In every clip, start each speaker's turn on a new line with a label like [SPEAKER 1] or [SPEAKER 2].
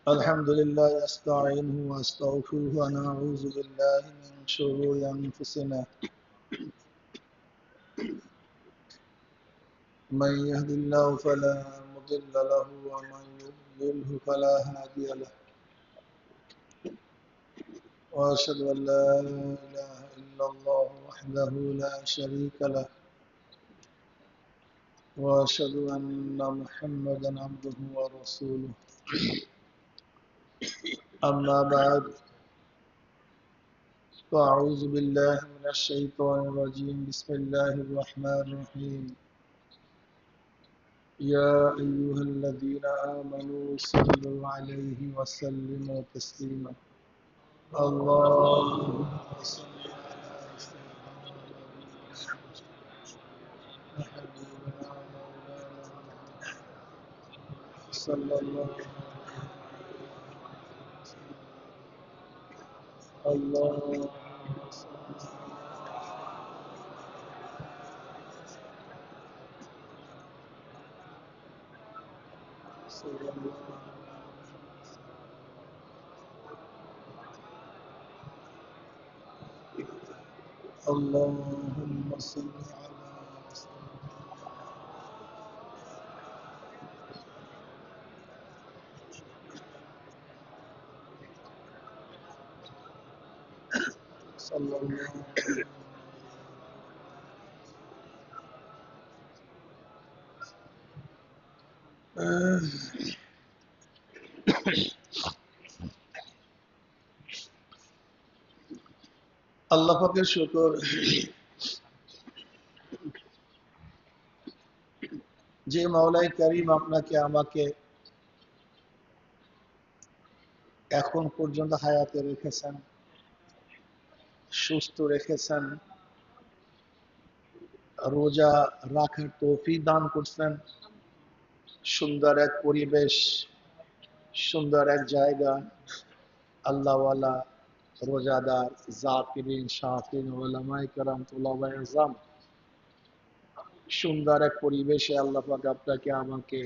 [SPEAKER 1] الحمد لله أستعينه وأستغفره ونعوذ بالله من شرور أنفسنا من يهد الله فلا مضل له ومن يضلله فلا هادي له وأشهد أن لا إله إلا الله وحده لا شريك له وأشهد أن محمدا عبده ورسوله أما بعد فأعوذ بالله من الشيطان الرجيم بسم الله الرحمن الرحيم يا أيها الذين آمنوا صلوا عليه وسلموا تسليما اللهم صل على سيدنا وحبيبنا ومولانا صلى الله اللهم صل اللهم صل على صلى الله আল্লাহ পাকের শুকর যে মাওলাই করিম আপনাকে আমাকে এখন পর্যন্ত হায়াতে রেখেছেন, সুস্থ রেখেছেন, রোজা রাখার তৌফিক দান করছেন, সুন্দর এক পরিবেশ, সুন্দর এক জায়গা, আল্লাহওয়ালা, রোজাদার, জাকিরিন, শাকিরিন, উলামায়ে কেরাম, তুলাবায়ে ইলম, সুন্দর এক পরিবেশে আল্লাহ পাক আপনাকে আমাকে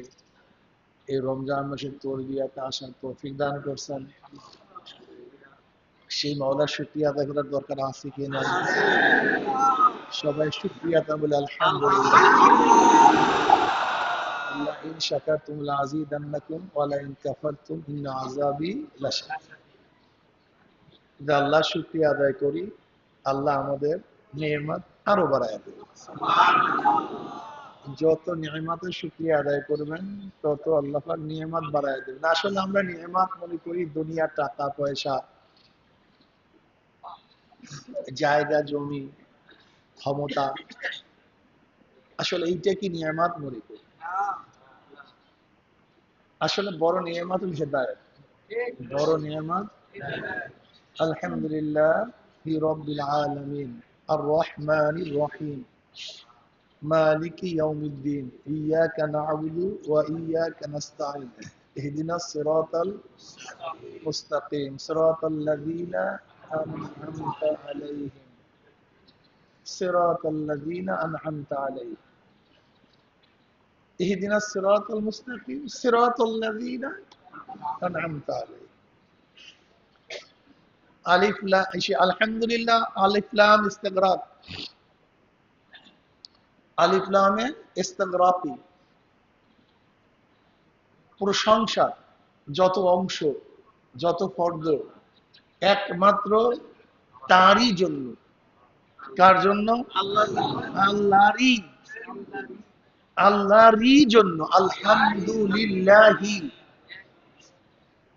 [SPEAKER 1] এই রমজান মাসের তরবিয়াতে আসার তৌফিক দান করছেন। সেই মাওলার শুকরিয়া আদায় করার দরকার আছে কি নাই? সবাই শুকরিয়া তা বলে আলহামদুলিল্লাহ। আল্লাহ ইন শাকারতুম লাযীদান্নাকুম ওয়া লা ইন কাফারতুম ইন্না আযাবি লাশাদীদ। আল্লাহ শুকরিয়া আদায় করি, আল্লাহ আমাদের নিয়ামত আরো বাড়ায় দেবে। যত নিয়ামতের শুকরিয়া আদায় করবেন তত আল্লাহ পাক নিয়ামত বাড়ায় দেবেন। আসলে আমরা নিয়ামত মনে করি দুনিয়া, টাকা পয়সা, জায়গা জমি, ক্ষমতা। আসলে এইটা কি নিয়ামত মনে করি? আসলে বড় নিয়ামত হল হেদায়েত। বড় নিয়ামত আলহামদুলিল্লাহ রাব্বিল আলামিন আর রহমানির রহিম মালিকি ইয়াউমিদ্দিন ইয়াকা না'বুদু ওয়া ইয়াকা নাস্তাঈন ইহদিনাস সিরাতাল মুস্তাকিম সিরাতাল লাযীনা আন'আমতা আলাইহিম সিরাতাল লাযীনা আন'আমতা আলাইহিম ইহদিনাস সিরাতাল মুস্তাকিম সিরাতাল লাযীনা আন'আমতা আলাইহিম। আলিফ লাম, আলহামদুলিল্লাহ আলিফ লাম ইস্তিগরাক, আলিফ লামে ইস্তিগরাকি, প্রশংসা, যত অংশ, যত ফর্দ একমাত্র তারই জন্য। কার জন্য? আল্লাহরই, আল্লাহরই জন্য। আলহামদুলিল্লাহি।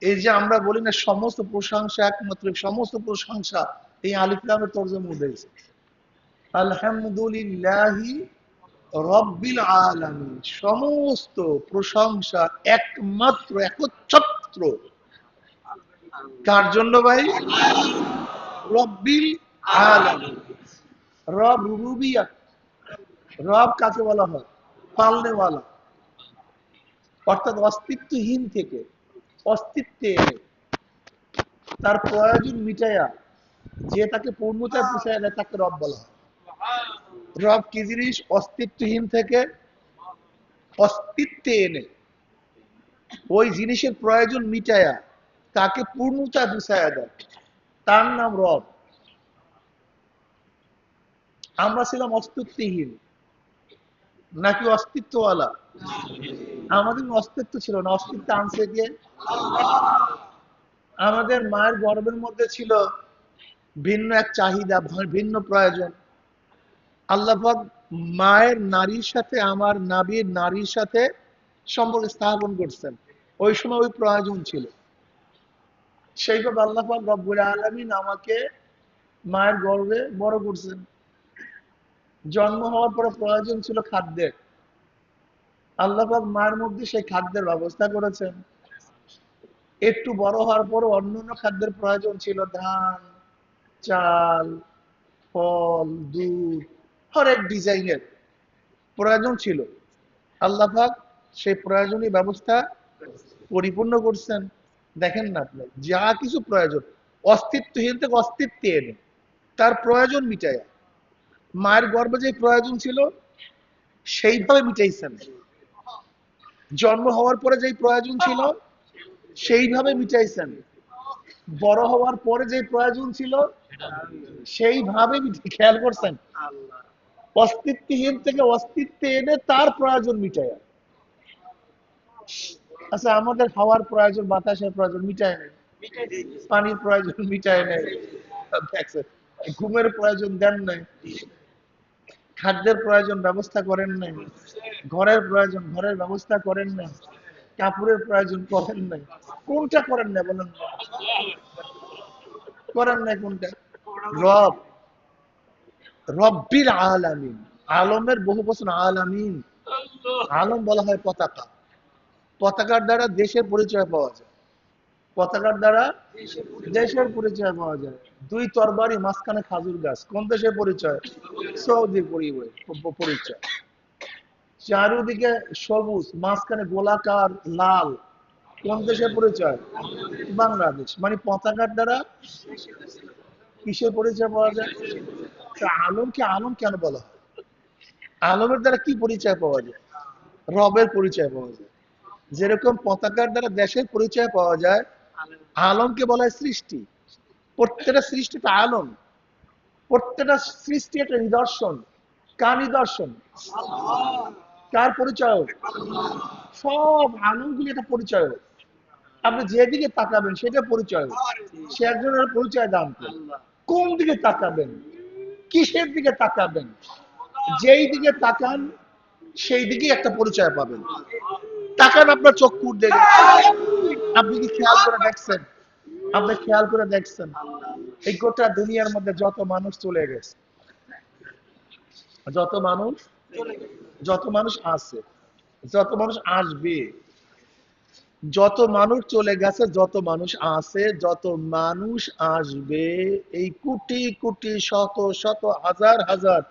[SPEAKER 1] এই যে আমরা বলি না সমস্ত প্রশংসা একমাত্র, সমস্ত প্রশংসা এই আলিফ লামের তরজমা উঠেছে। আলহামদুলিল্লাহি রব্বিল আলামিন, সমস্ত প্রশংসা একমাত্র, একচ্ছত্র কার জন্য ভাই? রব্বিল আলামিন। রব রুবুবিয়াত, রব কাকে বলা হয়? পালনেওয়ালা, অর্থাৎ অস্তিত্বহীন থেকে অস্তিত্বে এনে তার প্রয়োজন মিটাইয়া যে তাকে পূর্ণতায় পৌঁছায় দেয় তাকে রব বলা হয়। রব কি জিনিস? অস্তিত্বহীন থেকে অস্তিত্বে এনে ওই জিনিসের প্রয়োজন মিটায়া তাকে পূর্ণতা বুঝাইয়া দেয়, তার নাম রব। আমরা ছিলাম অস্তিত্বহীন নাকি অস্তিত্বওয়ালা? আমাদের অস্তিত্ব ছিল না, অস্তিত্ব আনছে দিয়ে। আমাদের মায়ের গর্ভের মধ্যে ছিল ভিন্ন এক চাহিদা, ভিন্ন প্রয়োজন। আল্লাহ পাক মায়ের নারীর সাথে আমার নাবির নারীর সাথে সম্পর্ক স্থাপন করছেন। ওই সময় ওই প্রয়োজন ছিল। সেইভাবে আল্লাহ পাক রব্বুল আলামিন আমাকে মায়ের গর্ভে বড় করছেন। জন্ম হওয়ার পরে প্রয়োজন ছিল খাদ্যের। আল্লাহ পাক মায়ের মধ্যে সেই খাদ্যের ব্যবস্থা করেছেন। একটু বড় হওয়ার পর অন্যান্য খাদ্যের প্রয়োজন ছিল, ধান, চাল, ফল, দুধ, হরেক ডিজাইনের প্রয়োজন ছিল। আল্লাহ পাক সেই প্রয়োজনীয় ব্যবস্থা পরিপূর্ণ করছেন। দেখেন না আপনি, যা কিছু প্রয়োজন অস্তিত্বহীন থেকে অস্তিত্বে এনে তার প্রয়োজন মিটায়। মায়ের গর্ভে যে প্রয়োজন ছিল সেইভাবে মিটাইছেন। জন্ম হওয়ার পরে যে প্রয়োজন ছিল সেইভাবে মিটাইছেন। বড় হওয়ার পরে যে প্রয়োজন ছিল সেইভাবে খেয়াল করছেন। অস্তিত্বহীন থেকে অস্তিত্বে এনে তার প্রয়োজন মিটায়। আচ্ছা, আমাদের খাওয়ার প্রয়োজন, বাতাসের প্রয়োজন মিটায় নেই, পানির প্রয়োজন মিটায় নেই, দেখছেন? ঘুমের প্রয়োজন দেন নাই, খাদ্যের প্রয়োজন ব্যবস্থা করেন নাই, ঘরের প্রয়োজন ঘরের ব্যবস্থা করেন নাই, কাপড়ের প্রয়োজন করেন নাই। কোনটা করেন না বলেন? করেন নাই কোনটা? রব, রব্বিল আলামিন। আলমের বহু বচন আলামিন। আলম বলা হয় পতাকা। পতাকার দ্বারা দেশের পরিচয় পাওয়া যায়। পতাকার দ্বারা দেশের পরিচয় পাওয়া যায়। দুই তরবারি মাঝখানে খাজুর গাছ, কোন দেশের পরিচয়? সৌদির পরিচয়। চারিদিকে সবুজ, মাঝখানে গোলাকার লাল, কোন দেশের পরিচয়? বাংলাদেশ। মানে পতাকার দ্বারা কিসের পরিচয় পাওয়া যায়? আলমকে আলম কেন বলা হয়? আলমের দ্বারা কি পরিচয় পাওয়া যায়? রবের পরিচয় পাওয়া যায়। যেরকম পতাকার দ্বারা দেশের পরিচয় পাওয়া যায়, আলমকে বলা হয় সৃষ্টি। প্রত্যেকটা সৃষ্টি তো আলম। প্রত্যেকটা সৃষ্টি একটা নিদর্শন। কার নিদর্শন? কার পরিচয়? সব আলমগুলি একটা পরিচয়। আপনি যেদিকে তাকাবেন সেটা পরিচয়। সে একজনের পরিচয় দান করে। কোন দিকে তাকাবেন, কিসের দিকে তাকাবেন, যেই দিকে তাকান সেই দিকে একটা পরিচয় পাবেন। তাকান আপনার চক্ষুর দিকে। আপনি কি খেয়াল করে দেখছেন? আপনি খেয়াল করে দেখছেন এই গোটা দুনিয়ার মধ্যে যত মানুষ চলে গেছে, যত মানুষ, যত মানুষ আছে, যত মানুষ আসবে, যত মানুষ চলে গেছে, যত মানুষ আছে, যত মানুষ আসবে, এই কোটি কোটি শত শত হাজার হাজার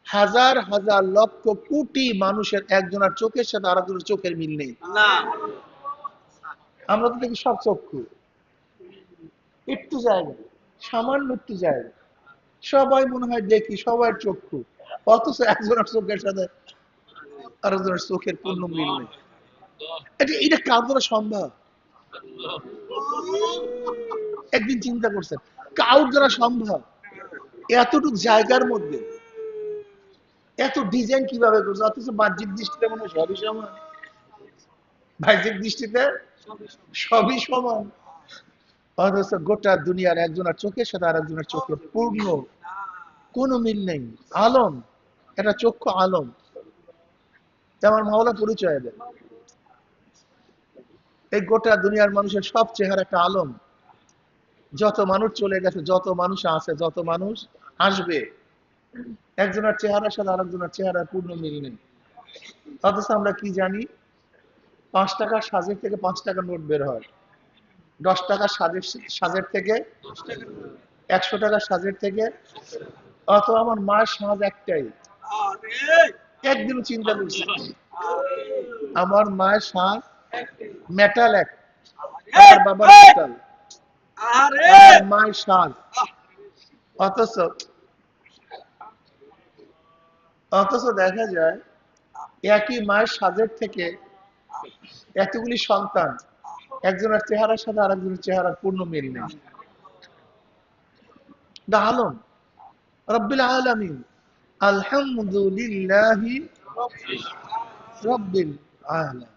[SPEAKER 1] হাজার হাজার লক্ষ কোটি মানুষের একজনের চোখের সাথে আরেকজনের চোখের মিল নেই। আমরা তো দেখি সব চক্ষু, একটু জায়গা, সামান্য একটু জায়গা, সবাই মনে হয় দেখি সবার চক্ষু, অথচ একজনের চোখের সাথে আরেকজনের চোখের পূর্ণ মিল নেই। এটা কার দ্বারা সম্ভব? একদিন চিন্তা করছেন কাউর দ্বারা সম্ভব? এতটুকু জায়গার মধ্যে এত ডিজাইন কিভাবে করছে? অথচ বাহ্যিক দৃষ্টিতে মনে হয় সবই সমান। বাহ্যিক দৃষ্টিতে সবই সমান, অথচ গোটা দুনিয়ার একজনের চোখের সাথে আর একজনের চোখের পূর্ণ কোনো মিল নেই। আলম, এটা চক্ষু আলম। আমার মাওলা পরিচয় দেয় এই গোটা দুনিয়ার মানুষের সব চেহারা একটা আলম। যত মানুষ চলে গেছে, যত মানুষ আছে, যত মানুষ আসবে, একজনের চেহারার সাথে আরেকজনের চেহারার পূর্ণ মিল নেই। অথচ আমরা কি জানি? 5 টাকার সাজের থেকে 5 টাকার নোট বের হয়, 10 টাকার সাজের থেকে, 100 টাকার সাজের থেকে। অত আমার মায়ের সাজ একটাই। একদিন চিন্তা করছি, আমার মায়ের সাজ মেটাল এক, আমার বাবার মেটাল, আমার মায়ের সাজ। অথচ অথচ দেখা যায় একই মায়ের সাজের থেকে এতগুলি সন্তান, একজনের চেহারার সাথে আরেকজনের চেহারার পূর্ণ মিল নেই। দা আলম রব্বিল আলামিন, আলহামদুলিল্লাহি রব্বিল আলামিন,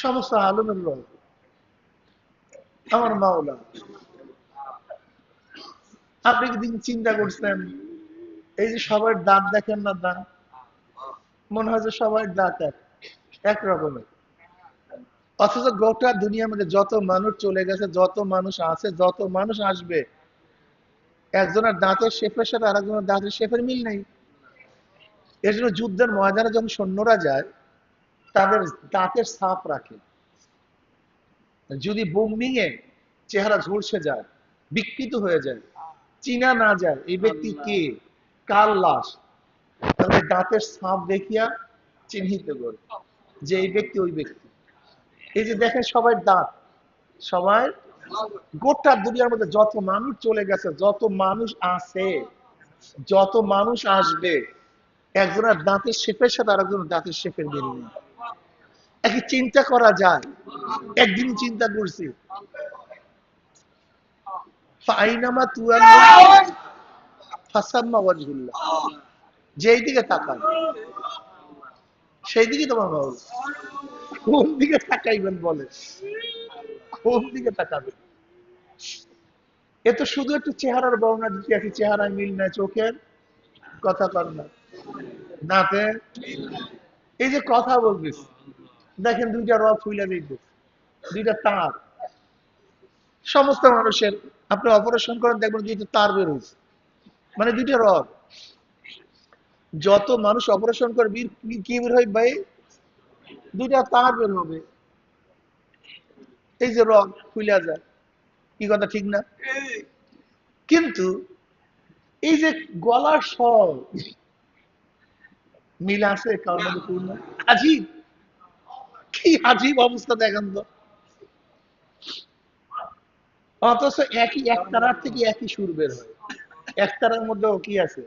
[SPEAKER 1] সমস্ত আলমের রব আমার মাওলা। আপনি কি দিন চিন্তা করছেন, এই যে সবার দাঁত দেখেন না, দাঁত মনে হয় যে সবার দাঁত এক রকমের, অথচ গোটা দুনিয়ার মধ্যে যত মানুষ চলে গেছে, যত মানুষ আছে, যত মানুষ আসবে, একজনের দাঁতের শেপের সাথে আরেকজনের দাঁতের শেপের মিল নেই। এর জন্য যুদ্ধের ময়দানে যখন সৈন্যরা যায়, তাদের দাঁতের ছাপ রাখে। যদি বোম্বিং এ চেহারা ঝলসে যায়, বিকৃত হয়ে যায়, চিনা না যায় এই ব্যক্তি কে, কার লাশ, তাহলে দাঁতের ছাপ দেখিয়া চিহ্নিত করে যে এই ব্যক্তি ওই ব্যক্তি। এই যে দেখেন সবাই দাঁত, সবাই, গোটা দুনিয়ার মধ্যে যত মানুষ চলে গেছে, যত মানুষ আছে, যত মানুষ আসবে, একজনের দাঁতের শেপের সাথে আরেকজনের দাঁতের শেপের মিল নেই। একই চিন্তা করা যায়? একদিন চিন্তা করছি, ফাইনামা তুয়াল্লু ফাসাম্মা ওয়াজহুল্লাহ, যেই দিকে তাকান সেই দিকে তোমার ভালো। কোন দিকে তাকাইবেন বলে, কোন দিকে তাকাবেন? এ তো শুধু একটু চেহারার বর্ণনা দিতে, একই চেহারায় মিল নাই, চোখের কথা কর না, দাঁতে, এই যে কথা বলবিস, দেখেন দুইটা রথ ফুইলা দিতেছে, দুইটা তার, সমস্ত মানুষের, আপনি অপারেশন করেন দেখবেন দুইটা তার বের হয়েছে, মানে দুইটা রথ। যত মানুষ অপারেশন করবে কি বের হয় ভাই? দুইটা তার বের হবে। এই যে রথ খুইলা যায়, কি কথা ঠিক না? কিন্তু এই যে গলার স্বর মিল আছে কারোর মধ্যে পূর্ণ? আজীব, কি আজীব অবস্থা দেখেন তো। অথচ একই একতারার থেকে একই সুর বের হয়। একতারার মধ্যেও কি আছে,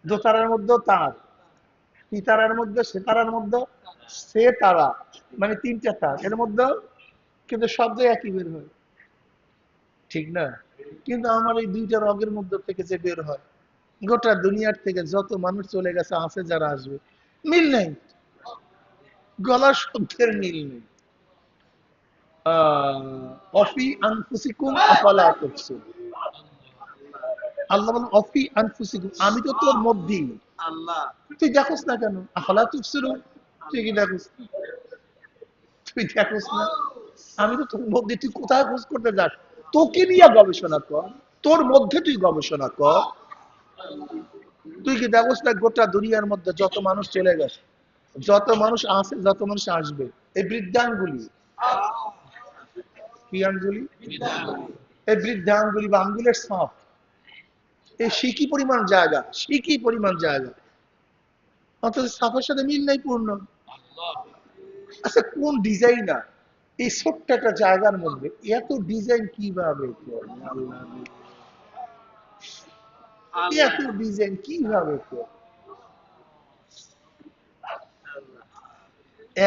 [SPEAKER 1] দোতারার মধ্যেও তার, তিতারার মধ্যে সেতারার মধ্যে সে তারা, মানে তিনটা তার, এর মধ্যেও কিন্তু শব্দ একই বের হয়, ঠিক না? কিন্তু আমার এই দুইটা রগের মধ্যে থেকে যে বের হয়, গোটা দুনিয়ার থেকে যত মানুষ চলে গেছে, আছে যারা আসবে, মিল নেই, গলার শব্দের মিল নেই। অফি আনফুসিকুম আফালা তুবসিরুন, আল্লাহ বলেন অফি আনফুসিকুম, আমি তো তোর মধ্যেই, তুই দেখোস না কেন? আফালা তুবসিরুন, তুই কি দেখোস? তুই দেখোস না? আমি তো তোর মধ্যে, তুই কোথায় খোঁজ করতে যাস? তোকে নিয়ে গবেষণা কর, তোর মধ্যে তুই গবেষণা কর। তুই কি দেখোস না গোটা দুনিয়ার মধ্যে যত মানুষ চলে গেছে, যত মানুষ আছে, যত মানুষ আসবে, এই বৃদ্ধাঙ্গুলি, কি আঙ্গুলি? এই বৃদ্ধাঙ্গুলি বা আঙ্গুলের ছাপ, এই সিকি পরিমাণ জায়গা, সিকি পরিমাণ জায়গা, অথচ ছাপের সাথে মিল নাই পূর্ণ। আচ্ছা কোন ডিজাইনার এই ছোট্ট একটা জায়গার মধ্যে এত ডিজাইন কিভাবে করে? আল্লাহ, এত ডিজাইন কিভাবে করে?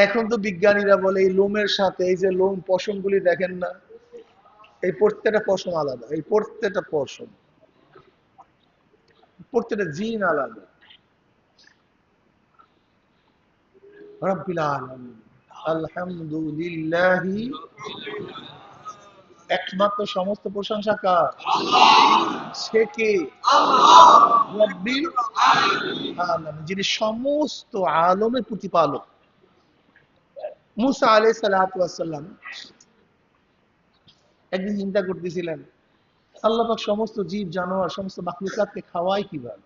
[SPEAKER 1] এখন তো বিজ্ঞানীরা বলে এই লোমের সাথে, এই যে লোম পশম গুলি দেখেন না, এই প্রত্যেকটা পশম আলাদা, এই প্রত্যেকটা পশম, প্রত্যেকটা জিন আলাদা। রব্বিল আলামিন, আলহামদুলিল্লাহি, একমাত্র সমস্ত প্রশংসা কার? সে কে? রব্বিল আলামিন, যিনি সমস্ত আলমের প্রতিপালক। মুসা আলাইহিস সালাতু ওয়াস সালাম একদিন চিন্তা করতেছিলেন, আল্লাহ পাক সমস্ত জীব জানোয়ার, সমস্ত মাখলুকাতকে খাওয়ায় কিভাবে?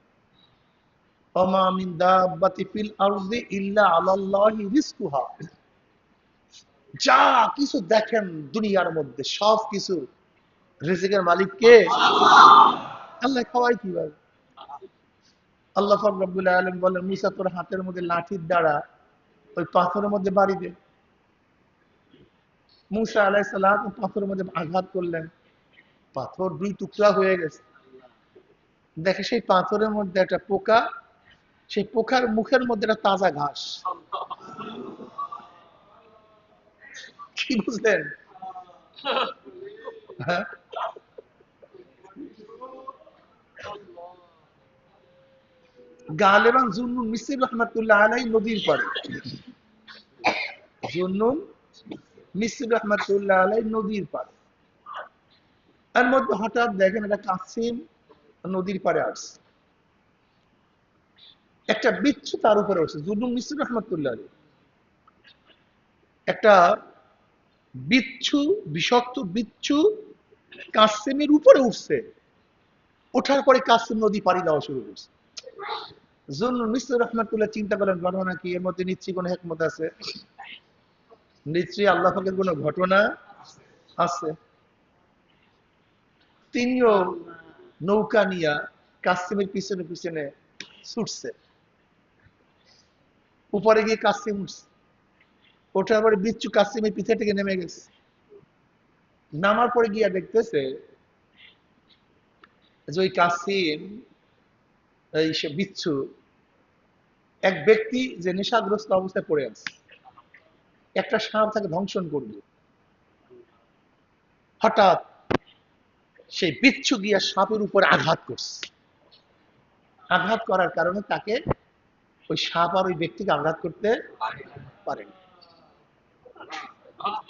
[SPEAKER 1] ওমা মিন দাব্বাতি ফিল আরদি ইল্লা আলাল্লাহি রিজকুহা, যা কিছু দেখেন দুনিয়ার মধ্যে সব কিছু রিজিকের মালিক কে? আল্লাহ খাওয়ায় কিভাবে? আল্লাহ পাক রব্বুল আলামিন বলেন, মুসা তোর হাতের মধ্যে লাঠির দ্বারা ওই পাথরের মধ্যে বাড়ি দে। মুসা আলাইহিস সালাম পাথরের মধ্যে আঘাত করলেন, পাথর দুই টুকরা হয়ে গেছে। দেখে সেই পাথরের মধ্যে একটা পোকা, সেই পোকার মুখের মধ্যে একটা তাজা ঘাস। কি বুঝলেন? হ্যাঁ? গালেবান জুন্নুন মিসরি রহমাতুল্লাহ আলাই নদীর পাড়ে, জুন্নুন মিসরি রহমাতুল্লাহ আলাই নদীর পাড়ে। এর মধ্যে হঠাৎ দেখেন একটা কাসিম নদীর পাড়ে আসছে, একটা বিচ্ছু তার উপরে উঠছে। জুন্নুন মিসরি রহমাতুল্লাহ আলাই একটা বিচ্ছু, বিষাক্ত বিচ্ছু কাসিমের উপরে উঠছে। ওঠার পরে কাসিম নদী পাড়ি দেওয়া শুরু করছে। জুন্নুন মিসরি রহমাতুল্লাহ চিন্তা করেন ঘটনা কি, এর মধ্যে নিশ্চয়ই কোনো হিকমত আছে, নিশ্চয়ই আল্লাহ পাকের কোনো ঘটনা আছে। তিনিও নৌকা নিয়ে কাসিমের পিছনে পিছনে ছুটছে। উপরে গিয়ে কাসিম উঠছে, ওঠার পরে বিচ্ছু কাসিমের পিছে থেকে নেমে গেছে। নামার পরে গিয়া দেখতেছে যে ওই কাসিম, এই সে বিচ্ছু, এক ব্যক্তি যে নেশাগ্রস্ত অবস্থায় পড়ে আছে, একটা সাপ তাকে ধ্বংসন করবে। হঠাৎ সেই বিচ্ছু গিয়া সাপের উপরে আঘাত করছে। আঘাত করার কারণে তাকে ওই সাপ আর ওই ব্যক্তিকে আঘাত করতে পারেনি।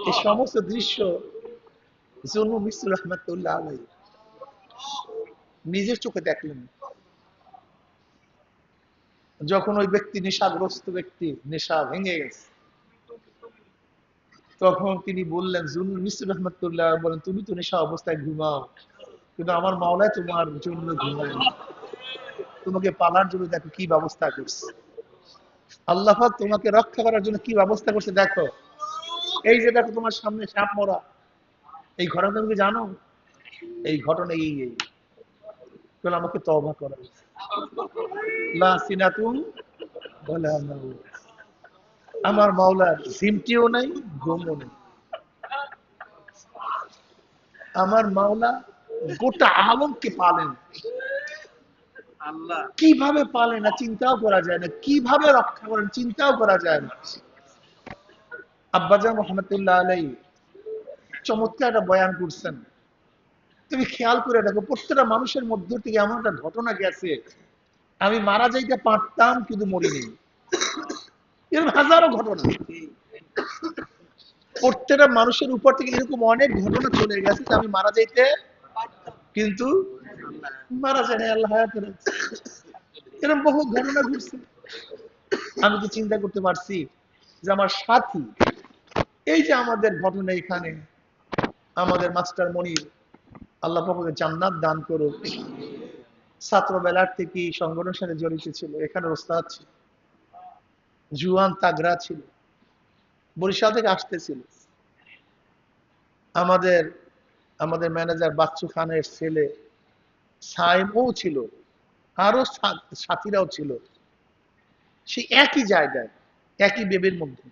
[SPEAKER 1] এই সমস্ত দৃশ্য জুন্নুন মিসরি রহমাতুল্লাহ আলাইহি নিজের চোখে দেখলেন। যখন ওই ব্যক্তি, নেশাগ্রস্ত ব্যক্তি, নেশা ভেঙে গেছে, তখন তিনি বললেন, জুন্নুন মিসরি রহমাতুল্লাহ বলেন, তুমি তো নেশা অবস্থায় ঘুমাও, কিন্তু আমার মাওলায় তোমার জন্য ঘুমায় না, তোমাকে পালার জন্য দেখো কি ব্যবস্থা করছে। আল্লাহ পাক তোমাকে রক্ষা করার জন্য কি ব্যবস্থা করছে দেখো। এই যে দেখো তোমার সামনে সাপ মরা, এই ঘটনা তুমি কি জানো? এই ঘটনা এই বলে আমাকে তওবা করা, লা সিনাতুন ওয়ালা নাওম। আমার মাওলার সিমটিও নাই, ঘুমও নেই। আমার মাওলা গোটা আলমকে পালেন। কিভাবে পালে না চিন্তাও করা যায় না, কিভাবে রক্ষা করেন চিন্তাও করা যায় না। আব্বাজান রহমতুল্লাহ আলাই চমৎকার একটা বয়ান করছেন। তুমি খেয়াল করে দেখো, প্রত্যেকটা মানুষের মধ্য থেকে এমন একটা ঘটনা গেছে, আমি মারা যাইতে পারতাম কিন্তু মরিনি। এরকম হাজারো ঘটনা, প্রত্যেকটা মানুষের উপর থেকে এরকম অনেক ঘটনা চলে গেছে যে আমি মারা যাইতে কিন্তু মারা যায় না, আল্লাহ হায়াতে রাখছে। এরকম বহু ঘটনা ঘটছে। আমি তো চিন্তা করতে পারছি যে আমার সাথী, এই যে আমাদের ঘটনা এখানে, আমাদের মাস্টার মনির, আল্লাহ পাকের জান্নাত দান করুক, ছাত্রবেলার থেকে সংগঠনের সাথে জড়িত ছিল, এখানে ওস্তাদ ছিল, জুয়ান তাগড়া ছিল, বরিশাল থেকে আসতেছিল। আমাদের আমাদের ম্যানেজার বাচ্চু খানের ছেলে সাইমও ছিল, আরো সাথীরাও ছিল। সেই একই জায়গায়, একই বেবের মধ্যে,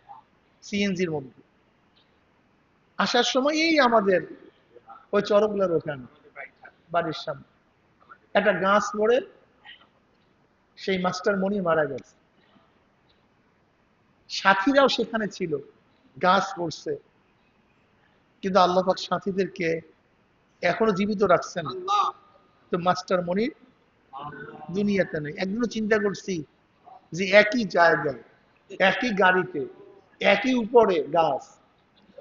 [SPEAKER 1] সিএনজির মধ্যে আসার সময় এই আমাদের ওই চরকগুলার ওখানে বাড়ির সামনে একটা গাছ পড়ে সেই মাস্টার মনি মারা গেছে। সাথীরাও সেখানে ছিল, গাছ পড়ছে, কিন্তু আল্লাহ পাক সাথীদেরকে এখনো জীবিত রাখছেন। তো মাস্টার মনি দুনিয়াতে নেই। একদিনও চিন্তা করছি যে একই জায়গায়, একই গাড়িতে, একই উপরে গাছ,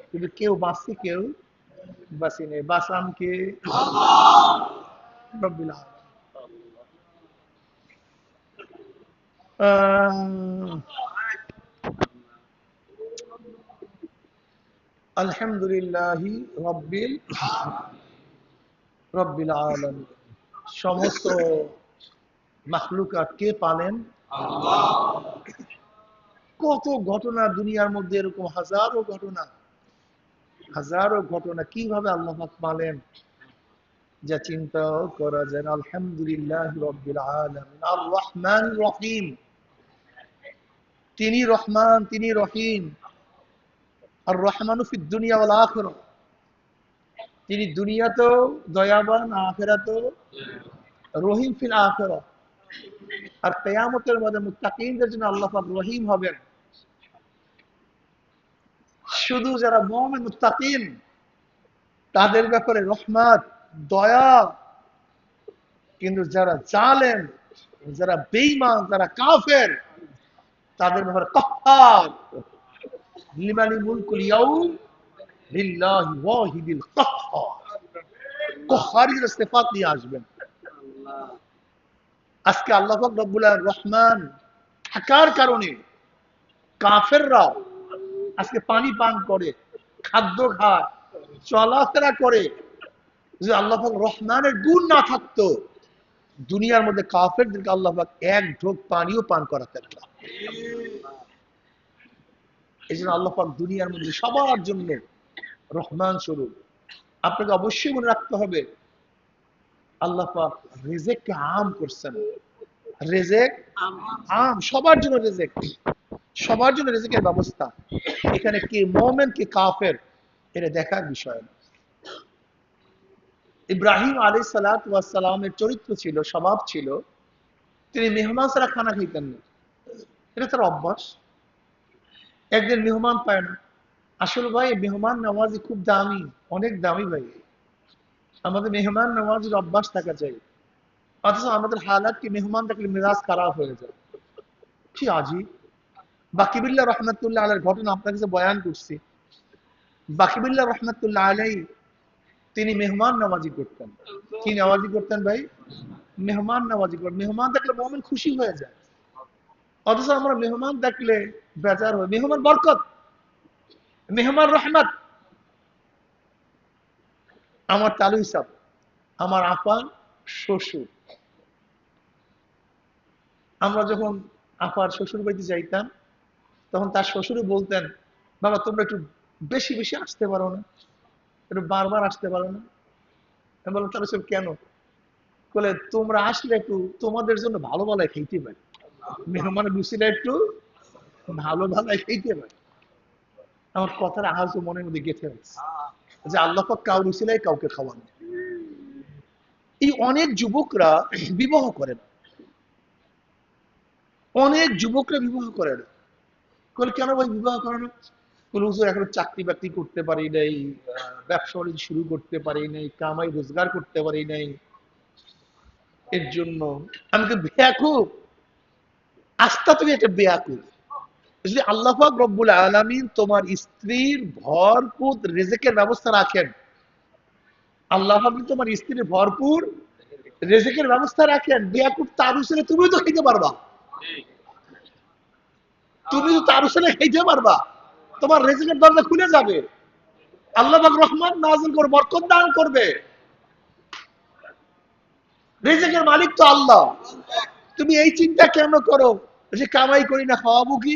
[SPEAKER 1] কিন্তু কেউ বাঁচছে, কেউ বাঁচি নেই। বাঁচান কে? রব্বিল আলামিন। আলহামদুলিল্লাহি রব্বিল আলামিন। সমস্ত মাখলুকাত কে পালেন? কত ঘটনা দুনিয়ার মধ্যে, এরকম হাজারো ঘটনা, হাজারো ঘটনা কিভাবে আল্লাহ পাক পালেন যা চিন্তাও করা যায় না। আলহামদুলিল্লাহ রব্বিল আলামিন। আর রহমান রহিম, তিনি রহমান, তিনি রহিম। আর রহমানু ফিদ দুনিয়া ওয়াল আখিরাহ, তিনি দুনিয়াতেও দয়াবান, আখিরাতেও রহিম। ফিল আখিরাহ, আর কিয়ামতের মধ্যে মুত্তাকিনদের জন্য আল্লাহ পাক রহিম হবেন। শুধু যারা মুমিন মুত্তাকিন তাদের ব্যাপারে রহমত, দয়া, কিন্তু যারা জালেম, যারা বেঈমান, যারা কাফের, তাদের ব্যাপারে কাহ্হার। লিমানিল মুলকুল ইয়াউম লিল্লাহি ওয়াহিদিল কাহ্হার। কাহ্হারের সিফাত নিয়ে আসবেন। আজকে আল্লাহ পাক রব্বুল আলামিন রহমান থাকার কারণে কাফেররা আজকে পানি পান করে, খাদ্য খায়, চলাফেরা করে। যদি আল্লাহ পাক রহমানের গুণ না থাকতো, দুনিয়ার মধ্যে কাফেরদেরকে আল্লাহ পাক এক ঢোক পানিও পান করাতেন না। এই জন্য আল্লাহ পাক দুনিয়ার মধ্যে সবার জন্য রহমান স্বরূপ। আপনাকে অবশ্যই মনে রাখতে হবে, আল্লাহ পাক রিজেককে আম করছেন। রিজেক আম, সবার জন্য রিজেক, সবার জন্য রিজেকের ব্যবস্থা। এখানে কে মুমিন কে কাফের এটা দেখার বিষয় না। ইব্রাহিম আলাইহিস সালাতু ওয়াস সালামের চরিত্র ছিল, স্বভাব ছিল, তিনি মেহমান ছাড়া খানা খাইতেন না। এটা তার অভ্যাস। একদিন মেহমান পায় না। আসলে ভাই মেহমান নওয়াজি খুব দামি, অনেক দামি ভাই। আমাদের মেহমান নওয়াজির অভ্যাস থাকা চাই। অথচ আমাদের হালাত কি মেহমান থাকলে মেজাজ খারাপ হয়ে যায়। কি আজীব। বাকিবুল্লাহ রহমতুল্লাহ আলাইহির ঘটনা আপনার কাছে বয়ান করছি। বাকিবুল্লাহ রহমতুল্লাহ আলাইহি তিনি মেহমান নওয়াজি করতেন। কি নওয়াজি করতেন ভাই? মেহমান নওয়াজি করতেন। মেহমান দেখলে মুমিন খুশি হয়ে যায়। অথচ আমরা মেহমান দেখলে বেজার হয়। মেহমান বরকত, মেহমান রহমত। আমার তালু হিসাব, আমার আপার শ্বশুর, আমরা যখন আপার শ্বশুর বাড়িতে যাইতাম, তখন তার শ্বশুরে বলতেন, বাবা তোমরা একটু বেশি বেশি আসতে পারো না, একটু বারবার আসতে পারো না। আমি বললাম তাহলে সব কেন? বলে তোমরা আসলে একটু তোমাদের জন্য ভালো ভালো খাইতে পারি, মেহমানের রুচিটা একটু ভালো ভালো খাইতে পারি। আমার কথার আওয়াজ মনের মধ্যে গেঁথে আছে যে আল্লাহ পাক কাউ রুচিলাই কাউকে খাওয়ানো। এই অনেক যুবকরা বিবাহ করে না, অনেক যুবকরা বিবাহ করে না। বলে কেন ভাই বিবাহ করে না? বলে হুজুর এখনো চাকরি বাকরি করতে পারি নাই, ব্যবসা বাণিজ্য শুরু করতে পারি নাই, কামাই রোজগার করতে পারি নাই, এর জন্য। আমি তো বেয়াকুব। আস্থা তুমি একটা বেয়াকুব। যদি আল্লাহ পাক রব্বুল আলামিন তোমার স্ত্রীর ভরপুর রিজেকের ব্যবস্থা রাখেন, আল্লাহ পাক তোমার স্ত্রীর ভরপুর রিজেকের ব্যবস্থা রাখেন, বেয়াকুব তার উসুলে তুমিও তো খেতে পারবা। তুমি তো তার উসুলে খেতে পারবা, তোমার রিজেকের দরজা খুলে যাবে। আল্লাহ পাক রহমান নাযিল করে বরকত দান করবে। রিজেকের মালিক তো আল্লাহ। তুমি এই চিন্তা কেন করো যে কামাই করি না, খাওয়াবো কি?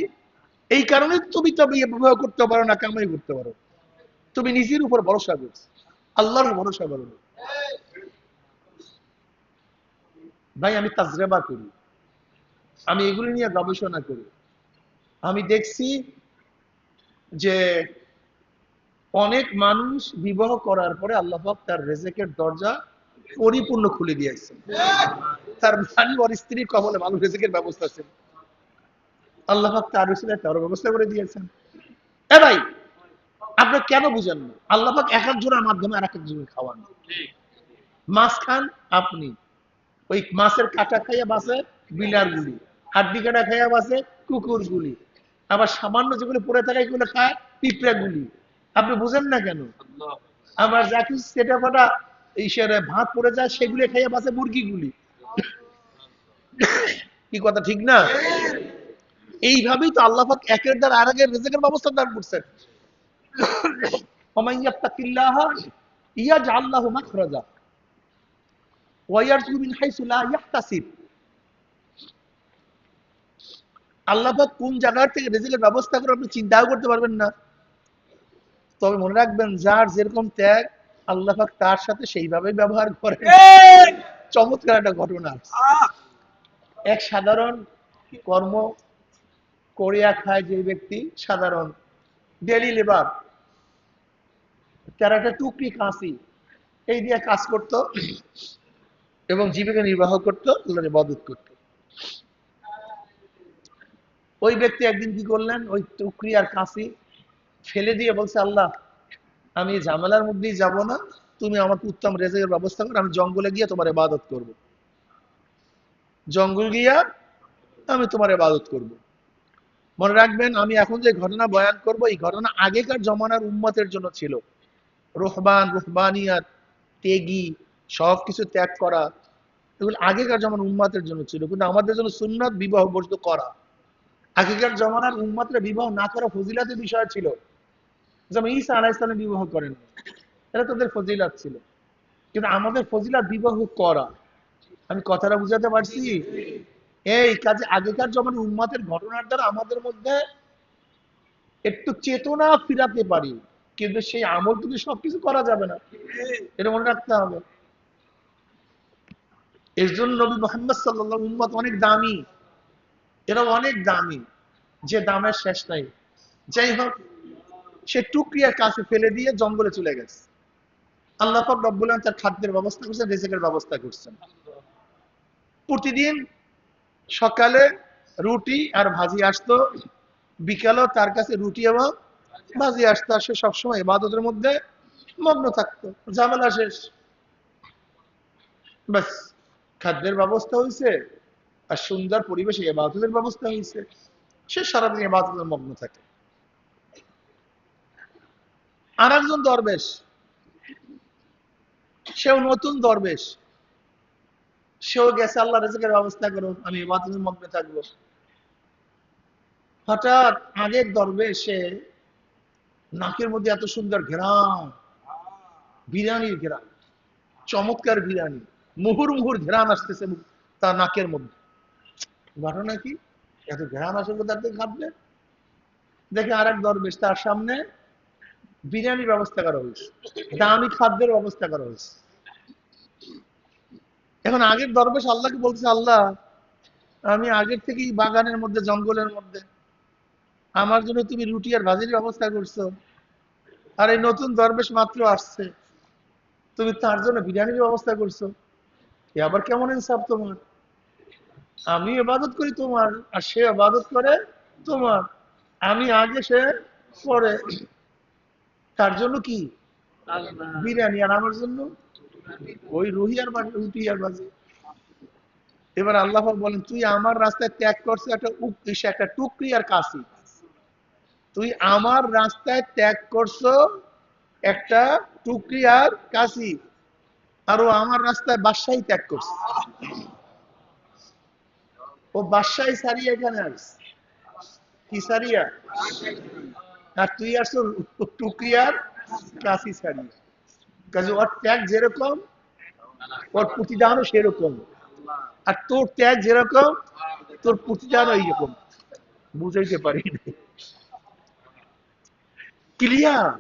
[SPEAKER 1] এই কারণে তুমি তো বিবাহ করতে পারো না, কামাই করতে পারো। তুমি নিজের উপর ভরসা করছো, আল্লাহর ভরসা করো না। ভাই আমি তাজরেবা করি, আমি এগুলি নিয়ে গবেষণা করি। আমি দেখছি যে অনেক মানুষ বিবাহ করার পরে আল্লাহ পাক তার রিজেকের দরজা পরিপূর্ণ খুলে দিয়েছেন। তার মানে ওর স্ত্রীর কবলে ভালো রিজেকের ব্যবস্থা ছিল, আল্লাহ পাক তার উসিলায় তার ব্যবস্থা করে দিয়েছেন। এ ভাই আপনি কেন বুঝেন না? আল্লাহ পাক এক এক জনের মাধ্যমে আর এক এক জনের খাওয়ান। মাছ খান আপনি, ওই মাছের কাঁটা খাইয়া বাসে বিলার গুলি, হাড্ডি কাটা খাইয়া বাসে কুকুর গুলি, আবার সামান্য যেগুলো পড়ে থাকে এগুলো খায় পিঁপড়া গুলি। আপনি বুঝেন না কেন? আবার যা কিছু সেটা ফাটা ইসের ভাত পড়ে যায় সেগুলো খাইয়া বাসে মুরগি গুলি। কি কথা ঠিক না? এইভাবেই তো আল্লাহ পাক একের দ্বারা আর একের রিজেকের ব্যবস্থা দান করছেন। ওমান ইয়াত্তাকিল্লাহ ইয়াজআল লাহু মাখরাজা ওয়া ইয়ারযুকহু মিন হাইসু লা ইয়াহতাসিব। আল্লাহ পাক কোন জায়গা থেকে রিজিকের ব্যবস্থা করে আপনি চিন্তাও করতে পারবেন না। তবে মনে রাখবেন যার যেরকম ত্যাগ আল্লাহ পাক তার সাথে সেইভাবে ব্যবহার করেন। চমৎকার একটা ঘটনা। এক সাধারণ কর্ম করিয়া খায় যে ব্যক্তি, সাধারণ ডেলি লেবার, তার একটা টুকরি কাঁচি এই দিয়ে কাজ করত এবং জীবিকা নির্বাহ করত, আল্লাহর ইবাদত করত। ওই ব্যক্তি একদিন কি করলেন, ওই টুকরি আর কাঁচি ফেলে দিয়ে বলছে, আল্লাহ আমি এই ঝামেলার মধ্যেই যাব না, তুমি আমাকে উত্তম রেজেকের ব্যবস্থা করো, আমি জঙ্গলে গিয়ে তোমার ইবাদত করব। জঙ্গল গিয়া আমি তোমার ইবাদত করব। মনে রাখবেন, আমি এখন যে ঘটনা বয়ান করব, এই ঘটনা আগেকার জমানার উম্মতের জন্য ছিল। রুহবান, রুহবানিয়াত, ত্যাগী, সবকিছু ত্যাগ করা, এগুলো আগেকার জমানার উম্মতের জন্য ছিল। কিন্তু আমাদের জন্য সুন্নাত বিবাহ বর্জিত করা। আগেকার জমানার উম্মতরা বিবাহ না করা ফজিলাতের বিষয় ছিল। যেমন ঈসা আলাইহিস সালাম বিবাহ করেন, এটা তাদের ফজিলাত ছিল। কিন্তু আমাদের ফজিলাত বিবাহ করা। আমি কথাটা বুঝাতে পারছি? এই কাজে আগেকার জমানার উম্মতের ঘটনার দ্বারা আমাদের মধ্যে একটু চেতনা ফিরাতে পারি, কিন্তু সেই আমল কিন্তু সবকিছু করা যাবে না, এটা মনে রাখতে হবে। এর জন্য নবী মুহাম্মদ সাল্লাল্লাহু আলাইহি উম্মত অনেক দামি, এরা অনেক দামি, যে দামের শেষ নাই। যাই হোক, সে টুকরিয়ার কাছে ফেলে দিয়ে জঙ্গলে চলে গেছে। আল্লাহ পাক রব্বুল আলামিন তার খাদ্যের ব্যবস্থা করছেন, রিজিকের ব্যবস্থা করছেন। প্রতিদিন সকালে রুটি আর ভাজি আসতো, বিকালেও তার কাছে রুটি এবং ভাজি আসতো। আর সে সবসময় ইবাদতের মধ্যে মগ্ন থাকতো। ঝামেলা শেষ, ব্যাস, খাদ্যের ব্যবস্থা হয়েছে আর সুন্দর পরিবেশে ইবাদতের ব্যবস্থা হয়েছে, সে সারাদিন ইবাদতের মগ্ন থাকে। আর একজন দরবেশ, সেও নতুন দরবেশ, সেও গেছে আল্লাহ রিজিকের ব্যবস্থা করো, আমি ইবাদতের মগ্ন থাকবো। হঠাৎ আগের দরবেশে নাকের মধ্যে এত সুন্দর ঘ্রাণ, বিরিয়ানির ঘ্রাণ, চমৎকার বিরিয়ানি, মুহুর মুহুর ঘ্রাণ আসতেছে তার নাকের মধ্যে। ঘটনা কি? এত ঘ্রাণ আসে কোথা থেকে খাদ্যে? দেখে আর এক দরবেশ, তার সামনে বিরিয়ানির ব্যবস্থা করা হয়েছে, দামি খাদ্যের ব্যবস্থা করা হয়েছে। এখন আগের দরবেশ আল্লাহকে বলছে, আল্লাহ আমি আগের থেকেই বাগানের মধ্যে, জঙ্গলের মধ্যে, আমার জন্য তুমি রুটি আর ভাজির ব্যবস্থা করছো, আর এই নতুন দরবেশ মাত্র আসছে, তুমি তার জন্য বিরিয়ানির ব্যবস্থা করছো। এ আবার কেমন ইনসাফ তোমার? আমি ইবাদত করি তোমার, আর সে ইবাদত করে তোমার। আমি আগে, সে পরে। তার জন্য কি বিরিয়ানি, আর আমার জন্য ওই রুহি আর রুটি আর ভাজি। এবার আল্লাহ পাক বলেন, তুই আমার রাস্তায় ত্যাগ করছো একটা একটা টুকরি আর কাশি। তুই আমার রাস্তায় ত্যাগ করছো একটা টুকরি আর কাশি, আর ও আমার রাস্তায় বাদশাহী ত্যাগ করছে। ও বাদশাহী সারিয়া এখানে আসছে, কি সারিয়া? আর তুই আসছো টুকরি আর কাশি সারিয়া। কাজে ওর ত্যাগ যেরকম, ওর প্রতিদানও সেরকম। আর তোর ত্যাগ যেরকম, তোর প্রতিদানও এইরকম। বুঝাইতে পারি ক্লিয়ার?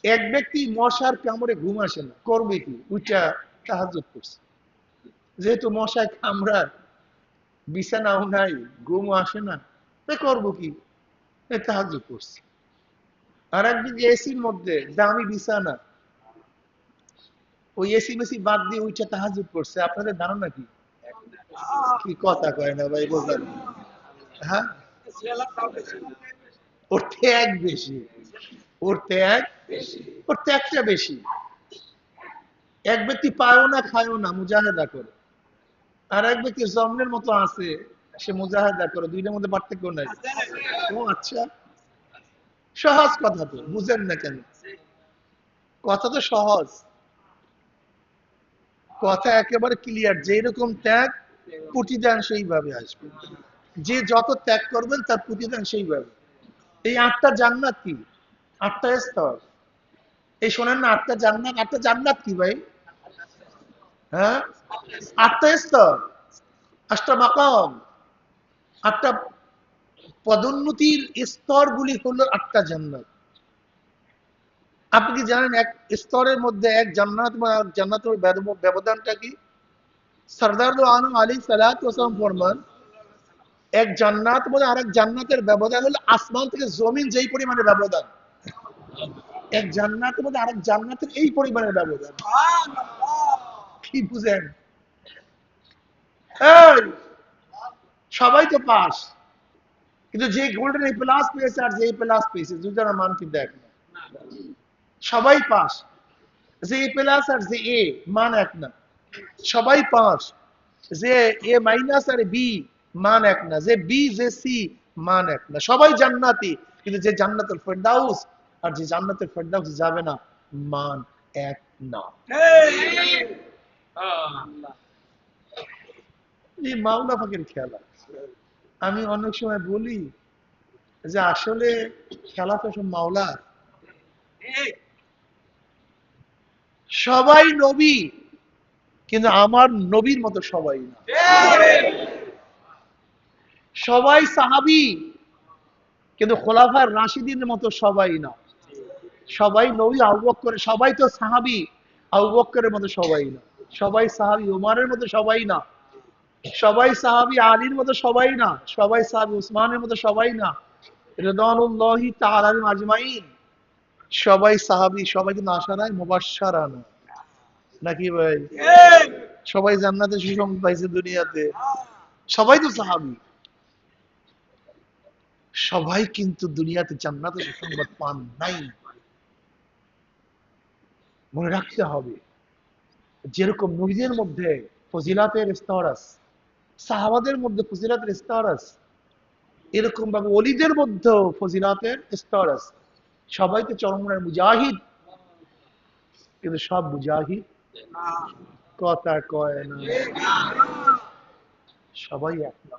[SPEAKER 1] এক ব্যক্তি মশার কামড়ে ঘুম আসে না, করবে কি? উইটা তাহাজ্জুদ করছে। যেহেতু মশায় কামড়ায়, বিছানাও নাই, ঘুমও আসে না, তাই করবো কি? তাহাজ্জুদ করছে। আর একদিন এসির মধ্যে, দামি বিছানা, ওই এসি মেসি বাদ দিয়ে উইটা তাহাজ্জুদ করছে। আপনাদের ধারণা কি? কি কথা কয় না ভাই, বোঝেন? হ্যাঁ, ওর ত্যাগ বেশি, ওর ত্যাগ, ওর ত্যাগটা বেশি। এক ব্যক্তি পায়ও না খায়ও না, মুজাহেদা করে। আর এক ব্যক্তি জন্মের মতো আছে, সে মুজাহেদা করে। দুইটার মধ্যে পার্থক্য নাই। ও আচ্ছা, সহজ কথা তো, বুঝেন না কেন? কথা তো সহজ, কথা একেবারে ক্লিয়ার। যেরকম ত্যাগ, প্রতিদান সেইভাবে আসবে। যে যত ত্যাগ করবেন তার প্রতিদান সেইভাবে। এই 8টা জান্নাত কি? 8টা স্তর। এই শোনেন না, 8টা জান্নাত, 8টা জান্নাত কি ভাই? হ্যাঁ, 8টা স্তর, 8টা মাকাম, 8টা পদোন্নতির স্তরগুলি হলো 8টা জান্নাত। আপনি কি জানেন এক স্তরের মধ্যে এক জান্নাত বা জান্নাতের ব্যবধানটা কি? সরদার দো আলম আলাইহিস সালাতু ওয়াস সালাম ফরমান, এক জান্নাত বলে আরেক জান্নাতের ব্যবধান হলো আসমান থেকে জমিন যেই পরিমাণে ব্যবধান, এক জান্নাত বলে আরেক জান্নাতের এই পরিমাণের ব্যবধান। কি বুঝেন? এই সবাই তো পাস, কিন্তু যে গোল্ডেন এ প্লাস পেয়েছে আর যে এ প্লাস পেয়েছে দুজনের মান কিন্তু এক না। সবাই পাস, যে এ প্লাস আর যে এ মান এক না। সবাই পাস, যে এ মাইনাস আর বি মান এক না। যে বি যে সি মান এক না। সবাই জান্নাতি, কিন্তু যে জান্নাতুল ফেরদাউস আর যে জান্নাতুল ফেরদাউস যাবে না, মান এক না। এই মাওলা পাকের খেলা। আমি অনেক সময় বলি যে আসলে খেলা তো সব মাওলার। সবাই নবী, কিন্তু আমার নবীর মতো সবাই না। সবাই সাহাবী, কিন্তু খোলাফার রাশিদিনের মতো সবাই না। সবাই নবী আবু বকর, সবাই তো সাহাবী আবু বকরের মতো সবাই না। সবাই সাহাবী উমরের মতো সবাই না। সবাই সাহাবী আলীর মতো সবাই না। সবাই সাহাবী উসমানের মতো সবাই না। রিদওয়ানুল্লাহি তাআলা আলাইহিম আজমাইন। সবাই সাহাবী, সবাই কিন্তু আশারায়ে মুবাশশারা না, নাকি ভাই? সবাই জান্নাতে সুসংবাদ পাইছে দুনিয়াতে। সবাই তো সাহাবী, সবাই কিন্তু দুনিয়াতে জান্নাতে সুসংবাদ পান নাই। মনে রাখতে হবে, যেরকম নবীদের মধ্যে ফজিলাতের স্তর আছে, সাহাবাদের মধ্যে ফজিলাতের স্তর আছে, এরকম ভাবে ওলিদের মধ্যেও ফজিলাতের স্তর আছে। সবাই তো চরমনের মুজাহিদ, কিন্তু সব মুজাহিদ কথা কয় না। সবাই এক না,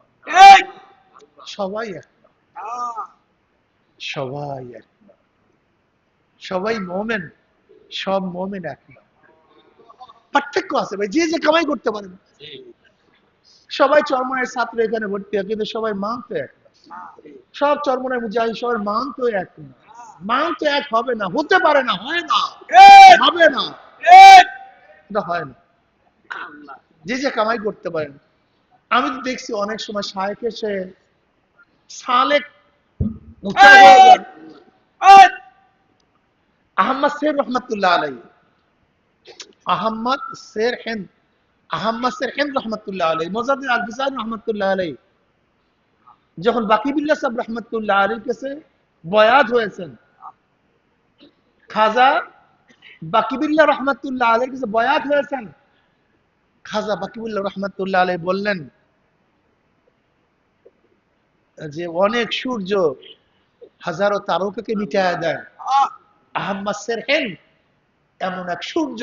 [SPEAKER 1] সবাই এক না, সবাই এক না। সবাই মোমেন, সব মোমেন এক না। পার্থক্য আছে ভাই, যে যে কামাই করতে পারেন। সবাই চরমনের ছাত্র এখানে ভর্তি হয়, কিন্তু সবাই মান তো এক না। সব চরমনের মুজাহিদ, সবার মান তো এক না। মান তো এক হবে না, হতে পারে না, হয় না, হবে না, এটা হয় না। যে যে কামাই করতে পারেন। আমি তো দেখছি অনেক সময় শায়েখ এসে সালেক উঠা হয়ে যান। আহম্মদ সের রহমতুল্লাহ আলাই, আহম্মদ সের হিন্দ, আহম্মদ সের হিন্দ রহমতুল্লাহ আলাই, মোজাদ্দিদ আল ফিসানি রহমতুল্লাহ আলাই যখন বাকিবুল্লাহ সাহেব রহমতুল্লাহ আলাইর কাছে বয়াত হয়েছেন, খাজা বাকিবুল্লাহ রহমতুল্লাহ আলাইর কাছে বয়াত হয়েছেন, খাজা বাকিবুল্লাহ রহমতুল্লাহ আলাই বললেন যে অনেক সূর্য হাজারো তারকাকে মিটায় দেয়, আহম্মদ সের হিন্দ এমন এক সূর্য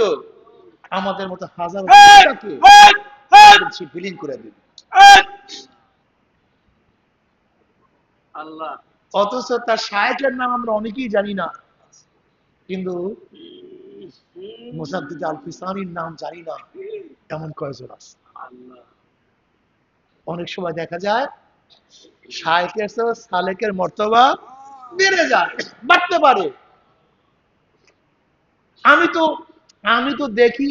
[SPEAKER 1] আমাদের মতো হাজারো তারকাকে বিলীন করে দেবে। অথচ তার শায়েখের নাম আমরা অনেকেই জানি না, কিন্তু মুজাদ্দিদ আল ফিসানির নাম জানি না এমন কয়েকজন আছে। অনেক সময় দেখা যায় শায়েখের চেয়ে সালেকের মর্তবা বেড়ে যায়, বাড়তে পারে। আমি তো দেখি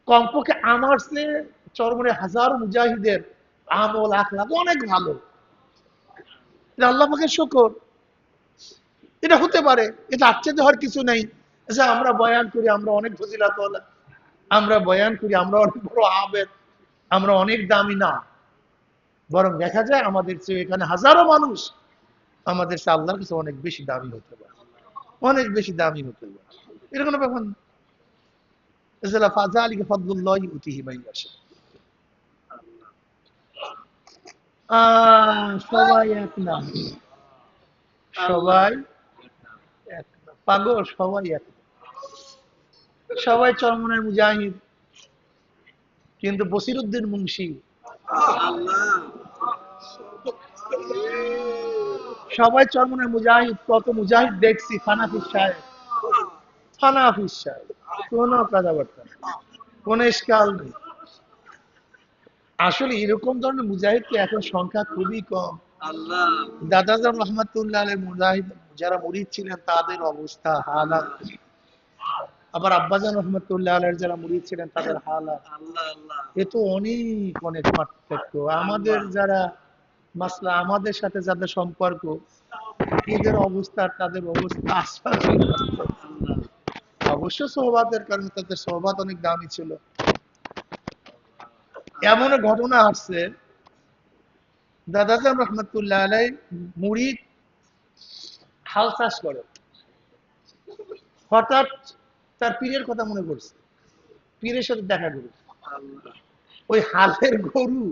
[SPEAKER 1] কমপক্ষে আমার চেয়ে চরমনে হাজার মুজাহিদের আমল আখলাক অনেক ভালো। এটা আল্লাহ পাকের শুকর। এটা হতে পারে, এটা আশ্চর্য হওয়ার কিছু নেই যে আমরা বয়ান করি আমরা অনেক ফজিলাতওয়ালা, আমরা বয়ান করি আমরা অনেক বড় আবেদ, আমরা অনেক দামি না। বরং দেখা যায় আমাদের চেয়ে এখানে হাজারো মানুষ আমাদের চেয়ে আল্লাহর কাছে অনেক বেশি দামি হতে পারে, অনেক বেশি দামি হতে পারে। এটা কোনো ব্যাপার না। ফাযালিকা ফাদলুল্লাহি ইউতিহি মান ইয়াশা। সবাই এক না, সবাই এক না, পাগল সবাই এক না। সবাই চরমনের মুজাহিদ, কিন্তু বসিরউদ্দিন মুন্সি সবাই চরমনের মুজাহিদ। কত মুজাহিদ দেখছি, ফানাফিস সাহেব, ফানাফিস সাহেব, কোন কথাবার্তা নেই, কোন ইশকাল নেই। আসলে এরকম ধরনের মুজাহিদকে এখন সংখ্যা খুবই কম। দাদাজান রহমাতুল্লাহ আলাইহির মুজাহিদ যারা মুরিদ ছিলেন তাদের অবস্থা হালাত, আবার আব্বাজান রহমতুল্লাহ আলাইহির যারা মুরিদ ছিলেন তাদের হালাত, এ তো অনেক অনেক পার্থক্য। আমাদের যারা মাসলা, আমাদের সাথে যাদের সম্পর্ক, এদের অবস্থা তাদের অবস্থা আসলে অবশ্য সোহবাতের কারণে তাদের সোহবাত অনেক দামি ছিল। এমন ঘটনা আসছে দাদাজান রহমতুল্লাহ আলাই মুরিদ হাল চাষ করে, হঠাৎ তার পীরের কথা মনে পড়ছে, পীরের সাথে দেখা করবে, ওই হালের গরু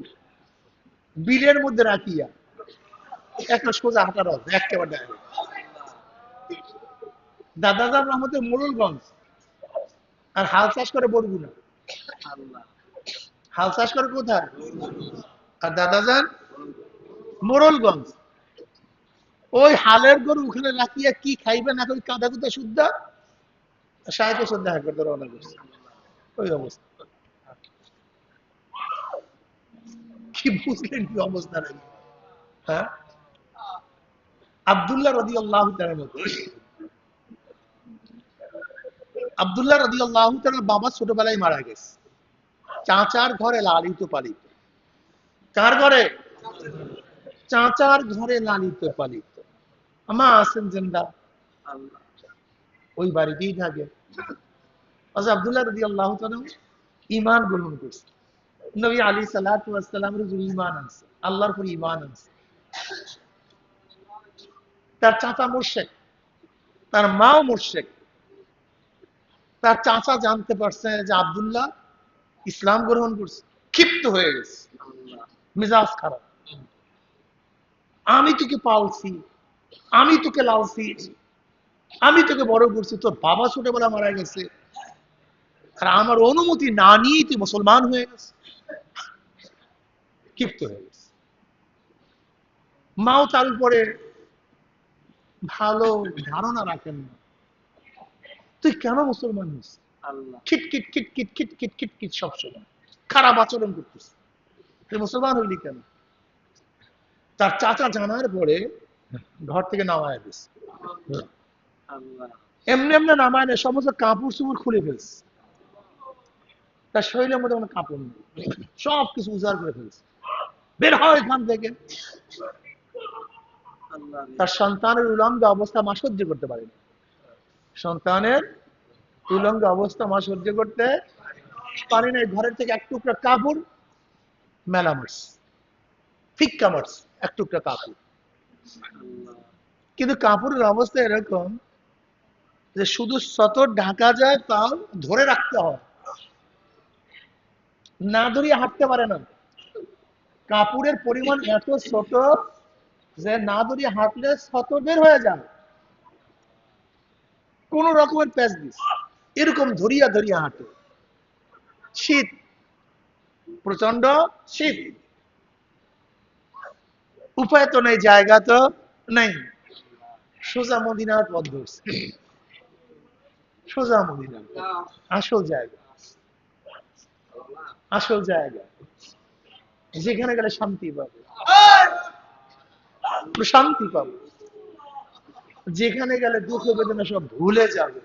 [SPEAKER 1] বিলের মধ্যে রাখিয়া একটা সোজা হাঁটার হবে একেবারে। দাদাজান রহমতের মোড়লগঞ্জ, আর হাল চাষ করে বরগুনা। হাল চাষ করে কোথায়? আর দাদাজান মোড়লগঞ্জ। ওই হালের গরু ওখানে রাখিয়া কি খাইবে না খাই কাঁদা কুদা শুদ্ধা সাহেবের সাথে দেখা করতে রওনা করছে। ওই অবস্থা কি বুঝলেন? কি অবস্থা নাকি? হ্যাঁ, আব্দুল্লাহ রাদিয়াল্লাহু তাআলার মতো, আব্দুল্লাহ রাদিয়াল্লাহু তাআলার বাবা ছোটবেলায় মারা গেছে, চাচার ঘরে লালিত পালিত। কার ঘরে? চাচার ঘরে লালিত পালিত। আমা আছেন জিন্দা, ওই বাড়িতেই থাকে। হযরত আব্দুল্লাহ রাদিয়াল্লাহু তাআলা ঈমান গ্রহণ করছে, নবী আলাইহিস সালাতু ওয়াস সালামের উপর ঈমান আনছে, আল্লাহর উপর ঈমান আনছে। তার চাচা মুশরিক, তার মাও মুশরিক। তার চাচা জানতে পারছে যে আব্দুল্লাহ ইসলাম গ্রহণ করছে, ক্ষিপ্ত হয়ে গেছে, মেজাজ খারাপ। আমি তোকে পালছি, আমি তোকে লালছি, আমি তোকে বড় করছি, তোর বাবা ছোটবেলা মারা গেছে, আর আমার অনুমতি না নিয়েই তুই মুসলমান হয়ে গেছে। ক্ষিপ্ত হয়ে গেছে। মাও তার উপরে ভালো ধারণা রাখেন না, তুই কেন মুসলমান হয়েছিস? খিটখিট খিটখিট খিটখিট খিটখিট সবসময় খারাপ আচরণ করতেছিস, তুই মুসলমান হইলি কেন? তার চাচা জানার পরে ঘর থেকে নামায় দিস, এমনি এমনি নামায় না, সমস্ত কাপড় চুপড় খুলে ফেলছে, তার শরীরের মধ্যে কোনো কাপড় নেই, সব কিছু উজাড় করে ফেলছে, বের হয় এখান থেকে। তার সন্তানের উলঙ্গ অবস্থা মা সহ্য করতে পারেনি, সন্তানের উলঙ্গ অবস্থা মা সহ্য করতে পারি না। ঘরের থেকে এক টুকরা কাপড় মেলা মারছে, ফিক্কা মারছে এক টুকরা কাপড়। কিন্তু কাপড়ের অবস্থা এরকম যে শুধু সতর ঢাকা যায়, তাও ধরে রাখতে হয়, না ধরিয়ে হাঁটতে পারে না। কাপড়ের পরিমাণ এত ছোট যে না ধরিয়ে হাঁটলে সতর বের হয়ে যায়, কোন রকমের প্যাচ দিস, এরকম ধরিয়া ধরিয়া হাঁটে। শীত, প্রচন্ড শীত, উপায় তো নেই, জায়গা তো নেই, সোজা মদিনার পথ ধরছে, সোজা মদিনা, আসল জায়গা, আসল জায়গা যেখানে গেলে শান্তি পাবে, শান্তি পাবে, যেখানে গেলে দুঃখ বেদনা সব ভুলে যাবে,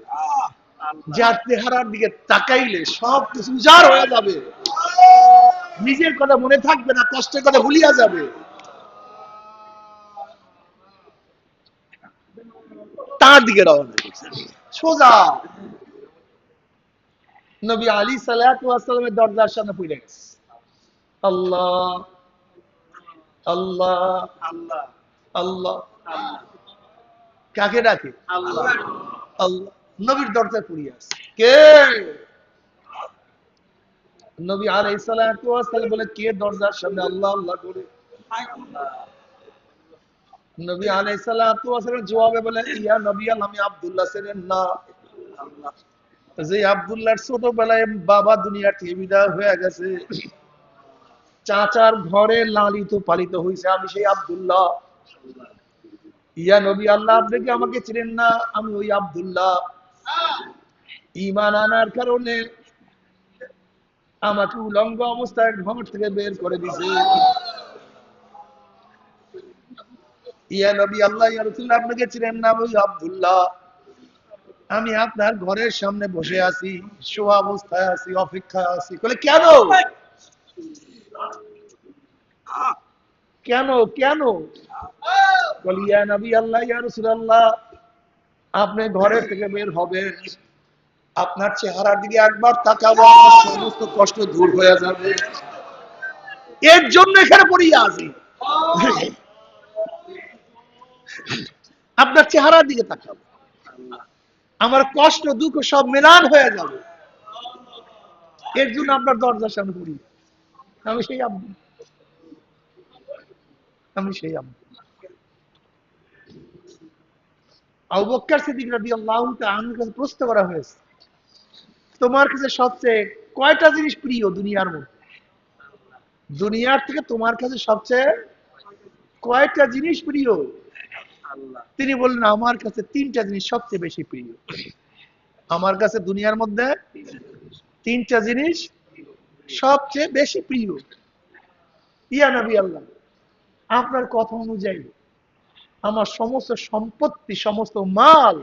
[SPEAKER 1] যার চেহারার দিকে তাকাইলে সব কিছু উজাড় হয়ে যাবে, নিজের কথা মনে থাকবে না, কষ্টের কথা ভুলিয়া যাবে, তার দিকে রওনা করছে সোজা। নবী আলী সাল্লাল্লাহু আলাইহি ওয়াসাল্লামের দরজার সামনে পড়ে গেছে, আল্লাহ আল্লাহ আল্লাহ আল্লাহ, কাকে ডাকে? আল্লাহ আল্লাহ। নবীর দরজায় পড়ে আছে, কে? নবী আলাইহিস সালাতু ওয়াস সালাম বলে, কে দরজার সামনে আল্লাহ আল্লাহ করে? নবী আলাইহিস সালাতু ওয়াস সালাম জবাবে বলে, ইয়া নবী আল্লাহ, আমি আব্দুল্লাহ ছিলেন না, যে আব্দুল্লাহর ছোটবেলায় বাবা দুনিয়া থেকে বিদায় হয়ে গেছে, চাচার ঘরে লালিত পালিত হয়েছে, আমি সেই আব্দুল্লাহ। ইয়া নবী আল্লাহ, আপনি কি আমাকে চিনেন না? আমি ওই আব্দুল্লাহ। ঈমান আনার কারণে আমাকে উলঙ্গ অবস্থায় ঘর থেকে বের করে দিয়েছে। ইয়া নবী আল্লাহ, ইয়া রাসূলুল্লাহ, আপনাকে চিনেন না? ওই আব্দুল্লাহ। আমি আপনার ঘরের সামনে বসে আছি, শোয়া অবস্থায় আছি, অপেক্ষায় আছি। বলে কেন? কেন কেন? বলে ইয়া নবী আল্লাহ, ইয়া রাসূলুল্লাহ, আপনি ঘরের থেকে বের হবেন, আপনার চেহারার দিকে একবার তাকাবো, সমস্ত কষ্ট দূর হয়ে যাবে, এর জন্য এখানে পড়িয়া আছি। আপনার চেহারার দিকে তাকাবো, আমার কষ্ট দুঃখ সব মেলান হয়ে যাবে। এর জন্য আপনার দরজার সামনে পড়ি, আমি সেই আব্দু, আমি সেই আব্দু। আবু বকর সিদ্দিক রাদিয়াল্লাহু তাআলা আনহুর কাছে প্রশ্ন করা হয়েছে, তোমার কাছে সবচেয়ে কয়টা জিনিস প্রিয় দুনিয়ার মধ্যে? দুনিয়ার থেকে তোমার কাছে সবচেয়ে কয়টা জিনিস প্রিয়? তিনি বললেন, আমার কাছে তিনটা জিনিস সবচেয়ে বেশি প্রিয়। আমার কাছে দুনিয়ার মধ্যে তিনটা জিনিস সবচেয়ে বেশি প্রিয়। ইয়া নবী আল্লাহ, আপনার কথা অনুযায়ী আমার সমস্ত সম্পত্তি, সমস্ত মাল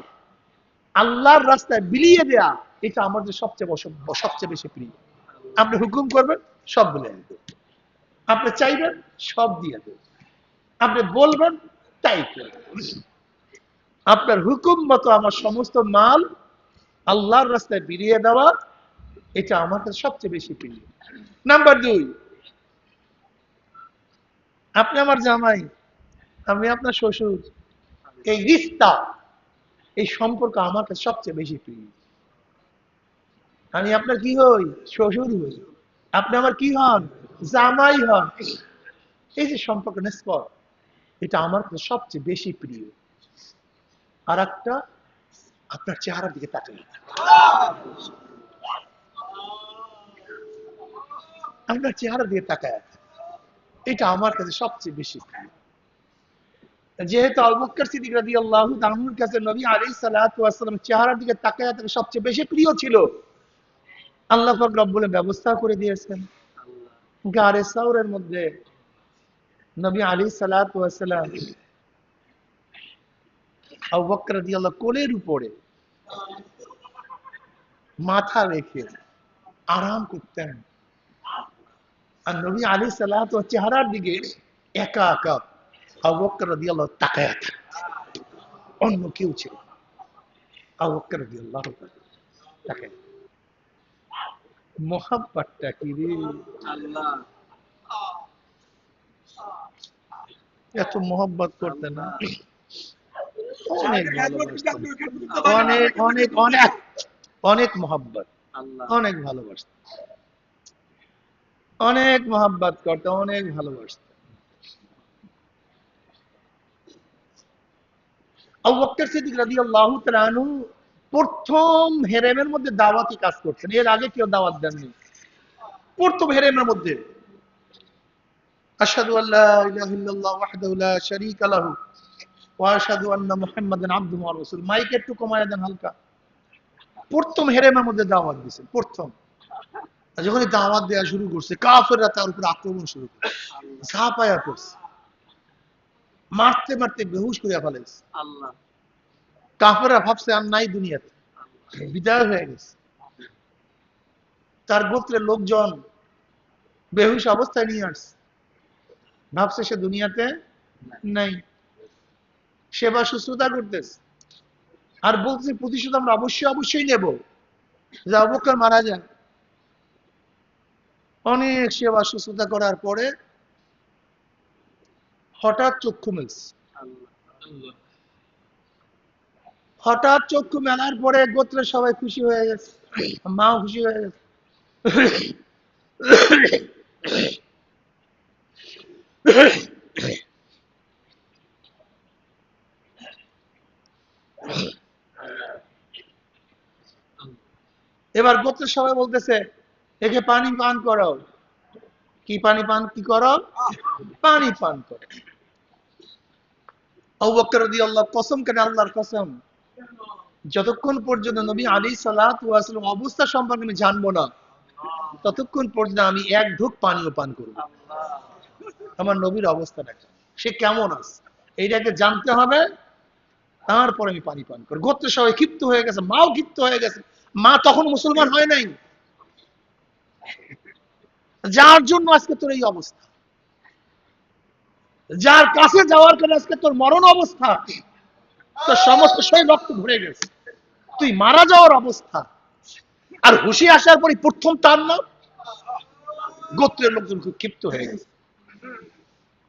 [SPEAKER 1] আল্লাহর রাস্তায় বিলিয়ে দেয়া, এটা আমাদের সবচেয়ে বেশি প্রিয়। আপনি হুকুম করবেন, সব বিলিয়ে দেবেন। আপনি চাইবেন, সব দিয়ে দেবেন। আপনি বলবেন, তাই করবেন। আপনার হুকুম মতো আমার সমস্ত মাল আল্লাহর রাস্তায় বিলিয়ে দেওয়া, এটা আমার কাছে সবচেয়ে বেশি প্রিয়। নাম্বার 2, আপনি আমার জামাই, আমি আপনার শ্বশুর, এই রিস্তা, এই সম্পর্ক আমার কাছে সবচেয়ে বেশি প্রিয়। আমি আপনার কি হই? শ্বশুর হই। আপনি আমার কি হন? জামাই হন। এই যে সম্পর্ক নিষ্পট, এটা আমার কাছে সবচেয়ে বেশি প্রিয়। আর একটা, আপনার চেহারার দিকে তাকাই, আপনার চেহারার দিকে তাকায়, এটা আমার কাছে সবচেয়ে বেশি প্রিয়। যেহেতু আবু বকর সিদ্দিক রাদিয়াল্লাহু তাআলার কাছে নবী আলাইহিস সালাতু ওয়াস সালাম চেহারার দিকে তাকায় তাকে সবচেয়ে বেশি প্রিয় ছিল, আল্লাহ পাক রব্বুল ব্যবস্থা করে দিয়েছেন। গারে সাওরের মধ্যে নবী আলাইহিস সালাতু ওয়াস সালাম আবু বকর রাদিয়াল্লাহু কোলের উপরে মাথা রেখে আরাম করতেন। আর নবী আলাইহিস সালাতু ওয়াস চেহারার দিকে একা একা আবু বকর রাদিয়াল্লাহু তাকায় থাকতেন, অন্য কেউ ছিল না। আবু বকর রাদিয়াল্লাহু তাকায়, মোহাব্বতটা কি রে! আল্লাহ এত মোহাব্বত করতে না, অনেক ভালোবাসতেন, অনেক অনেক অনেক অনেক মোহাব্বত, অনেক ভালোবাসতেন, অনেক মোহাব্বত করতেন, অনেক ভালোবাসতেন। আবু বকর সিদ্দিক রাদিয়াল্লাহু তাআলা আনহু প্রথম হেরেমের মধ্যে দাওয়াতি কাজ করছেন, এর আগে কেউ দাওয়াত দেননি। প্রথম হেরেমের মধ্যে আশহাদু আল্লা ইলাহা ইল্লাল্লাহ ওয়াহদাহু লা শারীকা লাহু ওয়া আশহাদু আন্না মুহাম্মাদান আবদুহু ওয়া রাসূলুহু, মাইক একটু কমায় দেন হালকা। প্রথম হেরেমের মধ্যে দাওয়াত দিয়েছেন, প্রথম। যখন দাওয়াত দেওয়া শুরু করছে, কাফেররা তার উপর আক্রমণ শুরু করছে, ঝাঁপায়া পড়ছে, মারতে মারতে বেহুশ করিয়া ফেলেছে। কাফেররা ভাবছে আর নাই দুনিয়াতে, বিদায় হয়ে গেছে। তার গোত্রের লোকজন বেহুশ অবস্থায় নিয়ে আসছে, ভাবছে সে দুনিয়াতে নাই। সেবা শুশ্রূষা করতেছে আর বলছে প্রতিশোধ আমরা অবশ্যই নেব, যে আবু বকর মারা যান। অনেক সেবা শুশ্রূষা করার পরে হঠাৎ চক্ষু মেলছে। হঠাৎ চক্ষু মেলার পরে গোত্রের সবাই খুশি হয়ে গেছে, মাও খুশি হয়ে গেছে। এবার গোত্রের সবাই বলতেছে, একে পানি পান করাও। কি পানি পান কি করো? পানি পান করো। আবু বকর রাদিয়াল্লাহু কসম কেন আল্লাহর কসম, যতক্ষণ পর্যন্ত নবী আলাইহিস সালাতু ওয়াস সালাম অবস্থা সম্পর্কে আমি জানবো না, ততক্ষণ পর্যন্ত আমি এক ঢোক পানিও পান করব। আমার নবীর অবস্থাটা সে কেমন আছে এইটাকে জানতে হবে, তারপরে আমি পানি পান করি। গোত্রের সবাই ক্ষিপ্ত হয়ে গেছে, মাও ক্ষিপ্ত হয়ে গেছে। মা তখন মুসলমান হয় নাই, যার জন্য আজকে তোর এই অবস্থা, যার কাছে যাওয়ার কারণে আজকে তোর মরণ অবস্থা, তোর সমস্ত শরীর রক্ত ভরে গেছে, তুই মারা যাওয়ার অবস্থা, আর হুশি আসার পরে প্রথম তার নাম। গোত্রের লোকজন খুব ক্ষিপ্ত হয়ে গেছে।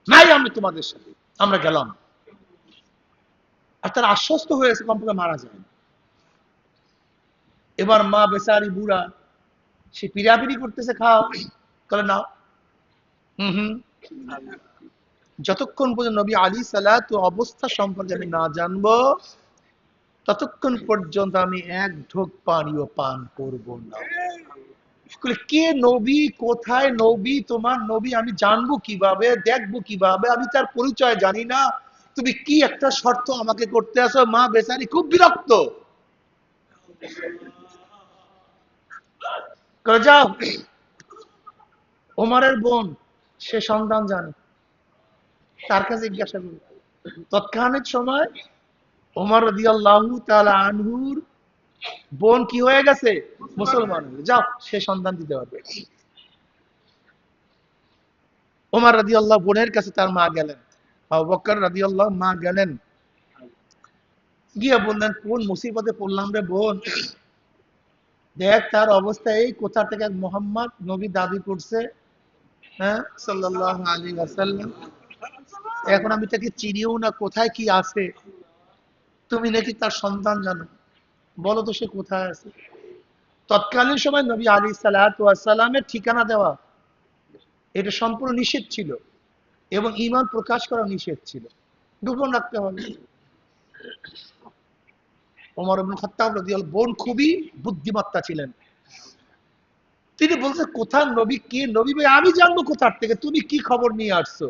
[SPEAKER 1] নাই আমি তোমাদের সাথে, আমরা গেলাম। আর তারা আশ্বস্ত হয়েছে কমপক্ষে মারা যায় না। এবার মা বেচারি বুড়া, সে পিড়াপিড়ি করতেছে, খাও, তাহলে নাও। হম হম। যতক্ষণ পর্যন্ত নবী আলী সালাত অবস্থা সম্পর্কে আমি না জানবো, ততক্ষণ পর্যন্ত আমি এক ঢোক পানিও পান করব না। কে নবী, কোথায় নবী, তোমার নবী আমি জানবো কিভাবে, দেখবো কিভাবে, আমি তার পরিচয় জানি না, তুমি কি একটা শর্ত আমাকে করতে আসো। মা বেচারি খুব বিরক্ত করে, যাও। ওমরের বোন, সে সন্তান জানে, তার কাছে জিজ্ঞাসা করি। তৎকালীন সময় ওমর রাদিয়াল্লাহু তাআলা আনহুর বোন কি হয়ে গেছে, মুসলমান হয়ে, যাও সে সন্তান দিতে পারবে। ওমর রাদিয়াল্লাহু বোনের কাছে তার মা গেলেন, আবু বকর রাদিয়াল্লাহু মা গেলেন, গিয়ে বললেন কোন মুসিবতে পড়লাম রে বোন, দেখ তার অবস্থা এই, কোথা থেকে মোহাম্মদ নবী দাবি করছে, হ্যাঁ সাল্লাল্লাহু আলাইহি ওয়াসাল্লাম, এখন আমি তাকে চিনিও না, কোথায় কি আছে, তুমি নাকি তার সন্তান জানো, বলো তো সে কোথায় আছে। তৎকালীন সময় নবী আলী সালামের ঠিকানা দেওয়া এটা সম্পূর্ণ নিষেধ ছিল, এবং ঈমান প্রকাশ করা নিষেধ ছিল, গোপন রাখতে হবে। ওমর ইবনে খাত্তাব রাদিয়াল্লাহু বোন খুবই বুদ্ধিমত্তা ছিলেন, তিনি বলছে কোথায় নবী, কে নবী, ভাই আমি জানবো কোথার থেকে, তুমি কি খবর নিয়ে আসছো,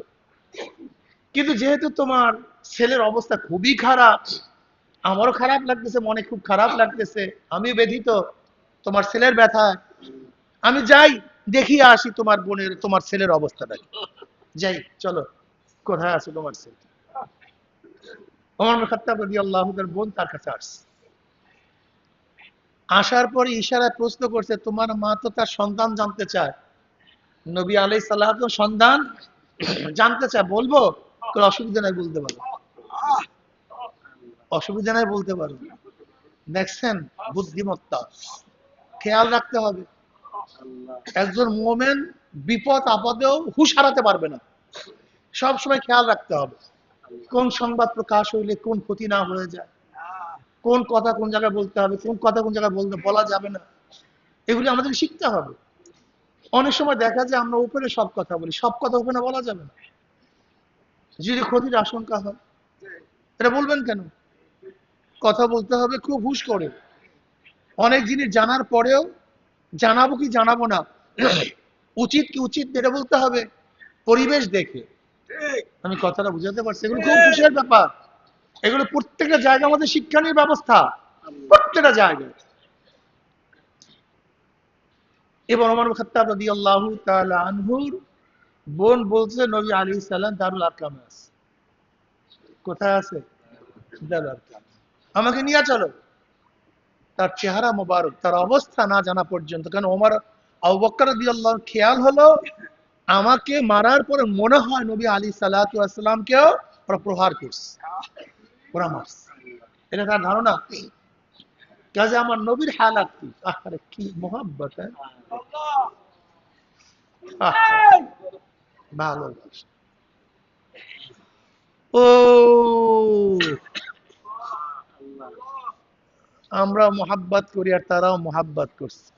[SPEAKER 1] কিন্তু যেহেতু তোমার ছেলের অবস্থা খুবই খারাপ, আমারও খারাপ লাগতেছে, মনে খুব খারাপ লাগতেছে, আমি ব্যথিত তোমার ছেলের ব্যথা, আমি যাই দেখিয়ে আসি তোমার বোনের, তোমার ছেলের অবস্থাটা কি। যাই, চলো, কোথায় আছে তোমার ছেলে। ওমর ইবনে খাত্তাব রাদিয়াল্লাহু তার বোন তার কাছে আসছে, আসার পরে ইশারায় প্রশ্ন করছে, তোমার মা তো তার সন্তান জানতে চায়, নবী আলাইহিস সালাম সন্তান জানতে চায়, বলবো, কোনো অসুবিধা নাই, বলতে পারো, অসুবিধা নাই, বলতে পারো। দেখছেন বুদ্ধিমত্তা, খেয়াল রাখতে হবে। একজন মোমেন বিপদ আপদেও হুঁশ হারাতে পারবে না, সব সময় খেয়াল রাখতে হবে কোন সংবাদ প্রকাশ হইলে কোন ক্ষতি না হয়ে যায়, কোন কথা কোন জায়গায় বলতে হবে, কোন কথা কোন জায়গায় বলা যাবে না, এগুলি আমাদের শিখতে হবে। অনেক সময় দেখা যায় আমরা উপরে সব কথা বলি, সব কথা উপরে বলা যাবে না, যদি ক্ষতির আশঙ্কা হয়, এটা বলবেন কেন, কথা বলতে হবে খুব হুঁশ করে। অনেক জিনিস জানার পরেও জানাবো কি জানাবো না, উচিত কি উচিত এটা বলতে হবে পরিবেশ দেখে। আমি কথাটা বুঝাতে পারছি, এগুলো খুব খুশির ব্যাপার, এগুলো প্রত্যেকটা জায়গা আমাদের শিক্ষণীয় ব্যবস্থা, প্রত্যেকটা জায়গায়। এবার ওমর ইবনে খাত্তাব রাদিয়াল্লাহু তাআলা আনহুর বোন বলছে নবী আলাইহিস সালাম দারুল আরকামে আছে। কোথায় আছে, দারুল আরকাম, আমাকে নিয়ে চলো। তার চেহারা মোবারক, তার অবস্থা না জানা পর্যন্ত, কারণ ওমর, আবু বকর রাদিয়াল্লাহু খেয়াল হলো আমাকে মারার পরে মনে হয় নবী আলী সাল্লাতু ওয়াস সালামকেও ওরা প্রহার করছে, ওরা মারছে, এটা তার ধারণা। কাজে আমার নবীর হালাত কি, আরে কি মোহাব্বত, ভালোবাসা। ও আমরা মোহাব্বত করি আর তারাও মোহাব্বত করছে।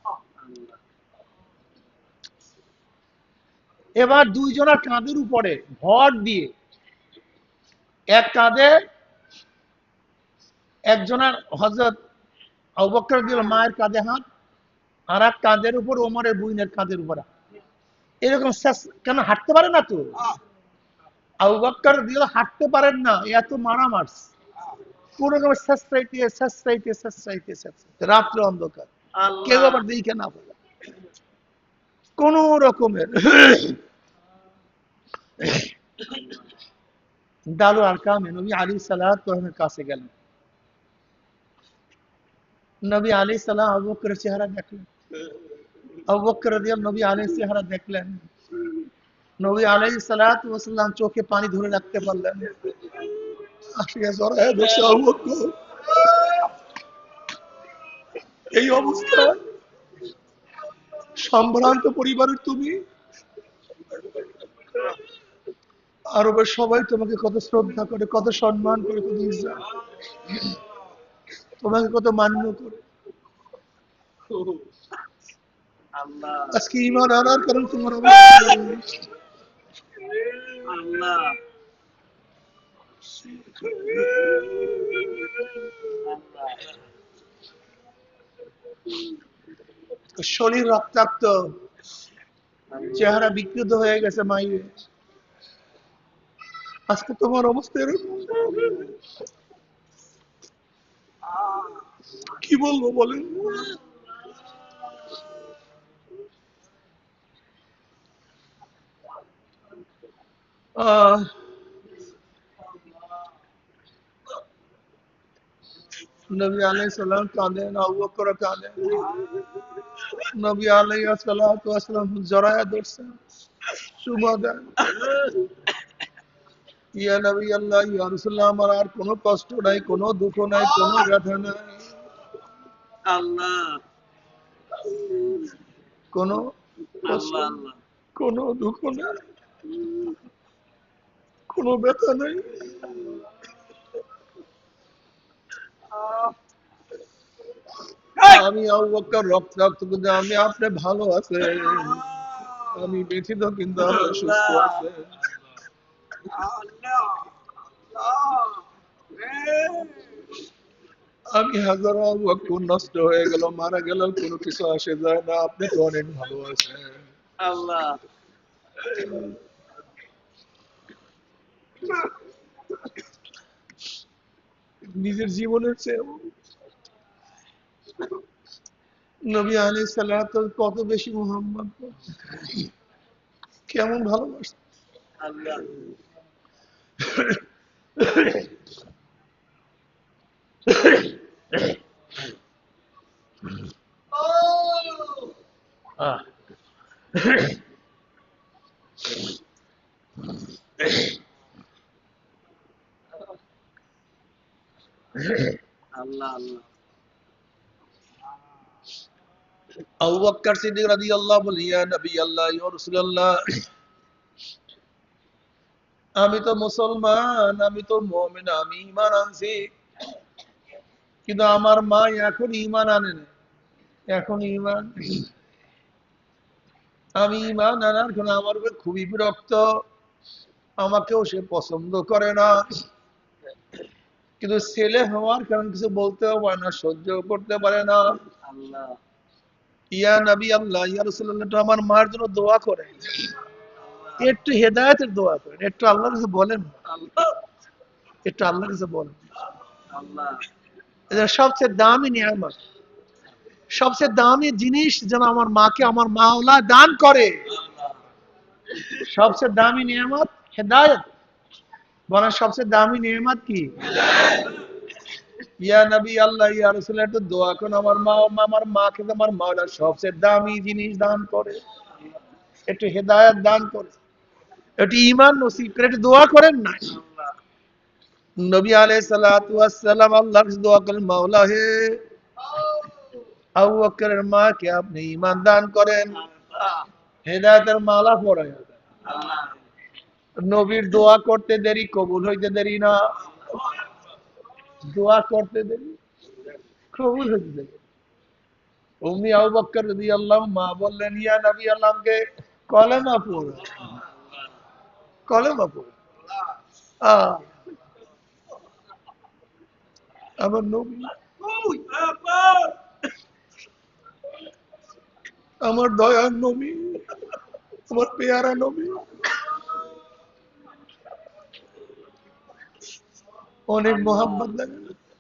[SPEAKER 1] এবার দুইজনের কাঁধের উপরে ভর দিয়ে, এক কাঁধে একজনের হযরত আবু বকর রাদিয়াল্লাহু মায়ের কাঁধে হাত, আর এক কাঁধের উপর ওমরের বুইনের কাঁধের উপর হাত। এরকম কেন হাঁটতে পারে না তো, আবু বকর রাদিয়াল্লাহু হাঁটতে পারেন না, এত মারা মারছে, কোন রকম রাত্র অন্ধকার, কেউ আবার দেখে না বলে, কোন রকমের দারুল আরকামে নবী আলাইহিস সালাতু ওয়াস সালামের কাছে গেলেন। নবী আলাইহিস সালাম আবু বকরের চেহারা দেখলেন, আবু বকর রাদিয়াল্লাহু নবী আলাইহিস চেহারা দেখলেন, নবী আলাইহিস সালাতু ওয়াস সালাম চোখে পানি ধরে রাখতে পারলেন, আসিয়া জড়ায় বসে, আবু বকর এই অবস্থা, সম্ভ্রান্ত পরিবারের তুমি, আরবের সবাই তোমাকে কত শ্রদ্ধা করে, কত সম্মান করে, কত ইজ্জত, তোমাকে কত মান্য করে। আজকে ঈমান আনার কারণ তোমার অবস্থা। শরীর রক্তাক্ত, চেহারা বিকৃত হয়ে গেছে মাইরে, আজকে তোমার অবস্থা এরকম। কি বলবো বলেন? আহ নবী আলাইহিস সালাম কাঁদেন, আবু বকর কাঁদেন, নবী আলাইহিস সালাতু ওয়াস সালাম জড়ায়া ধরছেন, চুমা দেন, ইয়া নবী আল্লাহ, ইয়া রাসূলুল্লাহ, আমার আর কোনো কষ্ট নাই, কোনো দুঃখ নাই, কোনো ব্যথা নাই, কোনো কষ্ট, কোনো দুঃখ নাই, কোনো ব্যথা নাই। আমি আবু বকর রক্তাক্ত, কিন্তু আমি আপনি ভালো আছেন, আমি ব্যথিত কিন্তু আপনি সুস্থ আছেন। আমি হাজার বছর নষ্ট হয়ে গেল, মারা গেল, কোনো কিছু আসে যায় না, আপনি তো অনেক ভালো আছেন। নিজের জীবনের চেয়ে নবী আলাইহিস সালাতু কত বেশি মুহাম্মদ, কেমন ভালোবাসতেন। আবু বকর সিদ্দিক রাদিয়াল্লাহু বলেন, ইয়া নবী আল্লাহ, ইয়া রাসূলুল্লাহ, আমি তো মুসলমান, আমি তো মুমিন, আমি ঈমান আনছি, কিন্তু আমার মা এখন ঈমান আনে না, এখন ঈমান, আমি ঈমান আনার জন্য আমার উপর খুবই বিরক্ত, আমাকেও সে পছন্দ করে না, কিন্তু ছেলে হওয়ার কারণ কিছু বলতেও পারে না, সহ্য করতে পারে না। ইয়া নবী আল্লাহ, ইয়া রাসূলুল্লাহ, তো আমার মার জন্য দোয়া করেন, একটু হেদায়েতের দোয়া করেন, একটু আল্লাহর কাছে বলেন, একটু আল্লাহর কাছে বলেন। এটা সবচেয়ে দামি নিয়ামত, সবচেয়ে দামি জিনিস যেন আমার মাকে আমার মাওলা দান করে, সবচেয়ে দামি নিয়ামত হেদায়েত। বলেন সবচেয়ে দামি নিয়ামত কি? ইয়া নবী আল্লাহ, ইয়া রাসূলুল্লাহ, একটু দোয়া করুন আমার মা, আমার মাকে আমার মাওলা সবচেয়ে দামি জিনিস দান করে, একটু হেদায়েত দান করে, একটু ঈমান নসিব করে, একটু দোয়া করেন না। নবী আলাইহিস সালাতু ওয়াস সালাম আল্লাহর কাছে দোয়া করেন, মাওলা হে, আবু বকরের মাকে আপনি ঈমান দান করেন, হেদায়েতের মালা পরায়া দেন। নবীর দোয়া করতে দেরি, কবুল হইতে দেরি না, দোয়া করতে দেরি, কবুল হইতে দেরি। উম্মি আবু বকর রাদিয়াল্লাহু, মা বললেন, ইয়া নবী আল্লাহ, আমাকে কলেমা পড়ো, কলেমা পড়ো। আহ, আমার নবী, আমার দয়ার নবী, আমার পেয়ারা নবী, অনেক মোহাম্মত লাগে,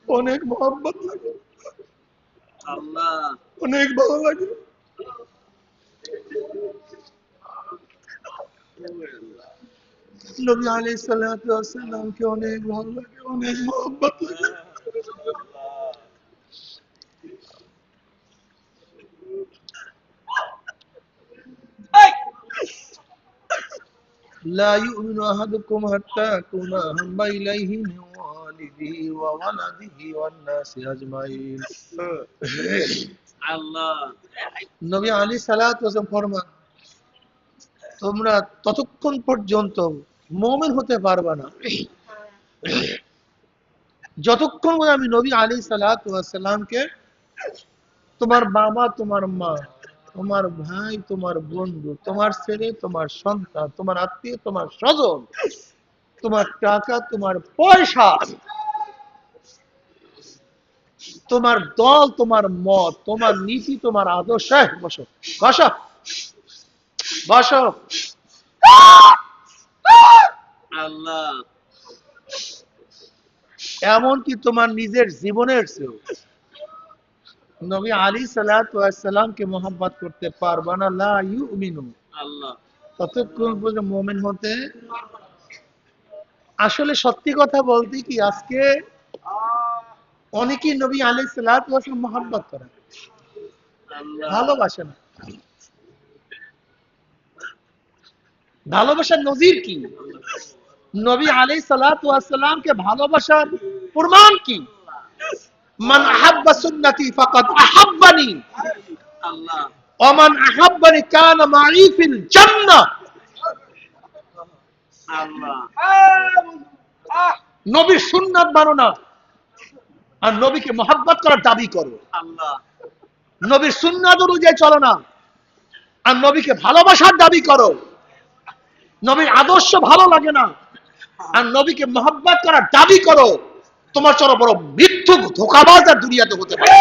[SPEAKER 1] অনেক মোহাম্মত লাগে, অনেক ভালো লাগে। নবী আলাইহিস সালাতু ওয়াস সালামকে অনেক ভালো লাগে, অনেক মোহাম্মত লাগে। لا يؤمن أحدكم حتى أكون أحب إليه من والده وولده والناس أجمعين। নবী আলাইহিস সালাতু ওয়াস সালাম ফরমান, তোমরা ততক্ষণ পর্যন্ত মুমিন হতে পারবে না যতক্ষণ পর্যন্ত আমি নবী আলাইহিস সালাতু ওয়াস সালামকে তোমার বাবা, তোমার মা, তোমার ভাই, তোমার বন্ধু, তোমার ছেলে, তোমার সন্তান, তোমার আত্মীয়, তোমার স্বজন, তোমার টাকা, তোমার পয়সা, তোমার দল, তোমার মত, তোমার নীতি, তোমার আদর্শ, বসো বসো বসো,
[SPEAKER 2] আল্লাহ
[SPEAKER 1] এমনকি তোমার নিজের জীবনের চেয়েও নবী আলী সালাতু ওয়াস সালামকে মোহাব্বত করতে পারবা না, লা ইউমিনু,
[SPEAKER 2] আল্লাহ
[SPEAKER 1] ততক্ষণ পর্যন্ত মুমিন হতে। আসলে সত্যি কথা বলতে কি, আজকে অনেকেই নবী আলাইহিস সালাতু ওয়াস সালাম মোহাব্বত করে,
[SPEAKER 2] আল্লাহ
[SPEAKER 1] ভালোবাসে না। ভালোবাসার নজির কি? নবী আলাইহিস সালাতু ওয়াস সালামকে ভালোবাসার প্রমাণ কি? মান আহাব্বা সুন্নতি ফাকাদ আহাব্বানি
[SPEAKER 2] আল্লাহ
[SPEAKER 1] ওয়া মান আহাব্বানি কানা মাই ফিল জান্নাহ।
[SPEAKER 2] আল্লাহ
[SPEAKER 1] নবীর সুন্নাত মানো না আর নবীকে মোহাব্বত করার দাবি করো,
[SPEAKER 2] আল্লাহ
[SPEAKER 1] নবীর সুন্নাত অনুযায়ী চলো না আর নবীকে ভালোবাসার দাবি করো, নবীর আদর্শ ভালো লাগে না আর নবীকে মোহাব্বত করার দাবি করো, তোমার চরম বড় মিথ্যুক ধোঁকাবাজ আর দুনিয়াতে হতে পারে।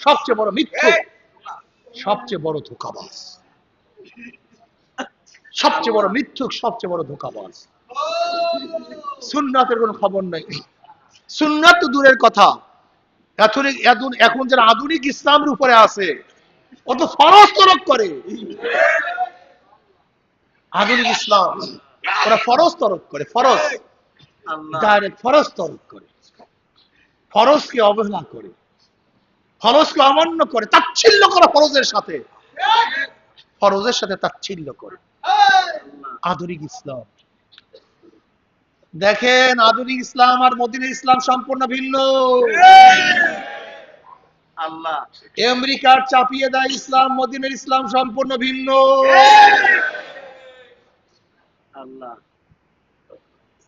[SPEAKER 1] সবচেয়ে বড় মিথ্যুক, সবচেয়ে বড় ধোঁকাবাজ, সবচেয়ে বড় মিথ্যুক, সবচেয়ে বড় ধোঁকাবাজ। সুন্নাতের কোনো খবর নাই, সুন্নাত তো দূরের কথা, এখন যারা আধুনিক ইসলামের উপরে আছে ও তো ফরজ তরক করে। আধুনিক ইসলাম ওরা ফরজ তরক করে, ফরজ
[SPEAKER 2] আল্লাহ
[SPEAKER 1] ডাইরেক্ট ফরজ তরক করে, ফরজকে অবহেলা করে, ফরজকে অমান্য করে, তাচ্ছিল্য করে ফরজের সাথে, ফরজের সাথে তাচ্ছিল্য করে আধুনিক ইসলাম। দেখেন আধুনিক ইসলাম আর মদিনার ইসলাম সম্পূর্ণ ভিন্ন।
[SPEAKER 2] আল্লাহ
[SPEAKER 1] আমেরিকার চাপিয়ে দেয় ইসলাম, মদিনার ইসলাম সম্পূর্ণ ভিন্ন।
[SPEAKER 2] আল্লাহ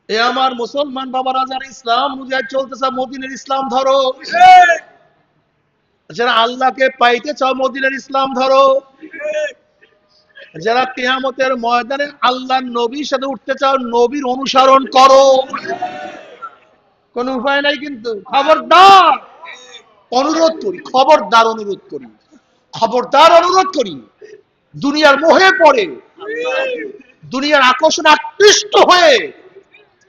[SPEAKER 1] এ আমার মুসলমান বাবারা, যারা ইসলাম অনুযায়ী চলতেছে, মদিনার ইসলাম ধরো। যারা আল্লাহকে পাইতে চাও, মদিনার ইসলাম ধরো। যারা কিয়ামতের ময়দানে আল্লাহর নবীর সাথে উঠতে চাও, নবীর অনুসরণ করো। কোন উপায় নাই কিন্তু। খবরদার অনুরোধ করি, খবরদার অনুরোধ করি, খবরদার অনুরোধ করি, দুনিয়ার মোহে পড়ে, দুনিয়ার আকর্ষণ আকৃষ্ট হয়ে,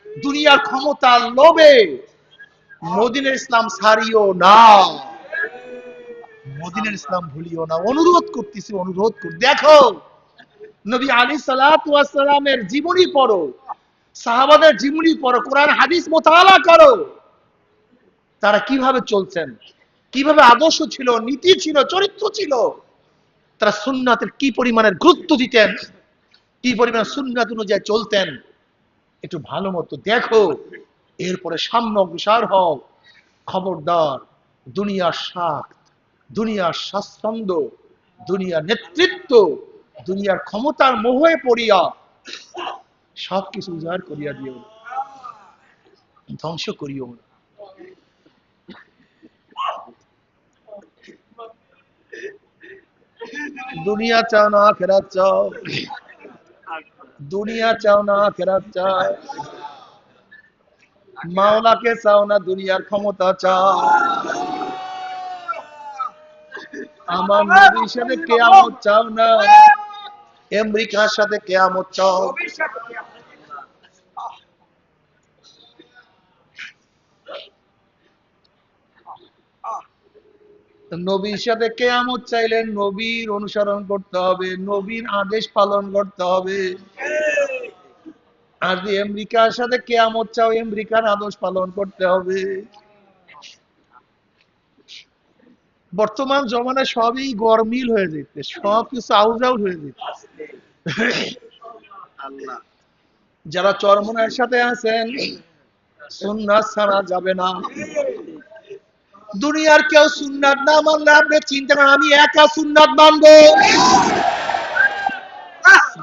[SPEAKER 1] দুনিয়ার ক্ষমতার লোভে মদিনার ইসলাম ছাড়িও না, মদিনার ইসলাম ভুলিও না। অনুরোধ করতেছি, অনুরোধ করি। দেখো নবী আলাইহিস সালাতু ওয়াস সালামের জীবনী পড়ো, সাহাবাদের জীবনী পড়ো, কোরআন হাদিস মোতালা করো, তারা কিভাবে চলছেন, কিভাবে আদর্শ ছিল, নীতি ছিল, চরিত্র ছিল, তারা সুন্নাতের কি পরিমাণের গুরুত্ব দিতেন, কি পরিমাণ সুন্নাত অনুযায়ী চলতেন, একটু ভালো মতো দেখো, এরপরে সামনে অগ্রসর হও। খবরদার দুনিয়ার স্বাদ, দুনিয়ার স্বাচ্ছন্দ্য, দুনিয়ার নেতৃত্ব, দুনিয়ার ক্ষমতার মোহে পড়িয়া সবকিছু উজাড় করিয়া দিও না, ধ্বংস করিও না। দুনিয়া চাও না আখিরাত চাও, দুনিয়া চাও না আখিরাত চাও, মাওলাকে চাও না দুনিয়ার ক্ষমতা চাও। আমার নবীর সাথে কিয়ামত চাও না, আমেরিকার সাথে কিয়ামত চাও। নবীর সাথে কিয়ামত চাইলে নবীর অনুসরণ করতে হবে, নবীর আদেশ পালন করতে হবে। আর যদি আমেরিকার সাথে কিয়ামত চাও, আমেরিকার আদেশ পালন করতে হবে। বর্তমান জমানায় সবই গরমিল হয়ে যেতে, সবকিছু আউট আউট হয়ে যেতে।
[SPEAKER 2] আল্লাহ
[SPEAKER 1] যারা চরমনায়ের সাথে আছেন, সুন্নাত ছাড়া যাবে না। দুনিয়ার কেউ সুন্নাত না মানলে আপনি চিন্তা করেন, আমি একা সুন্নাত মানবো।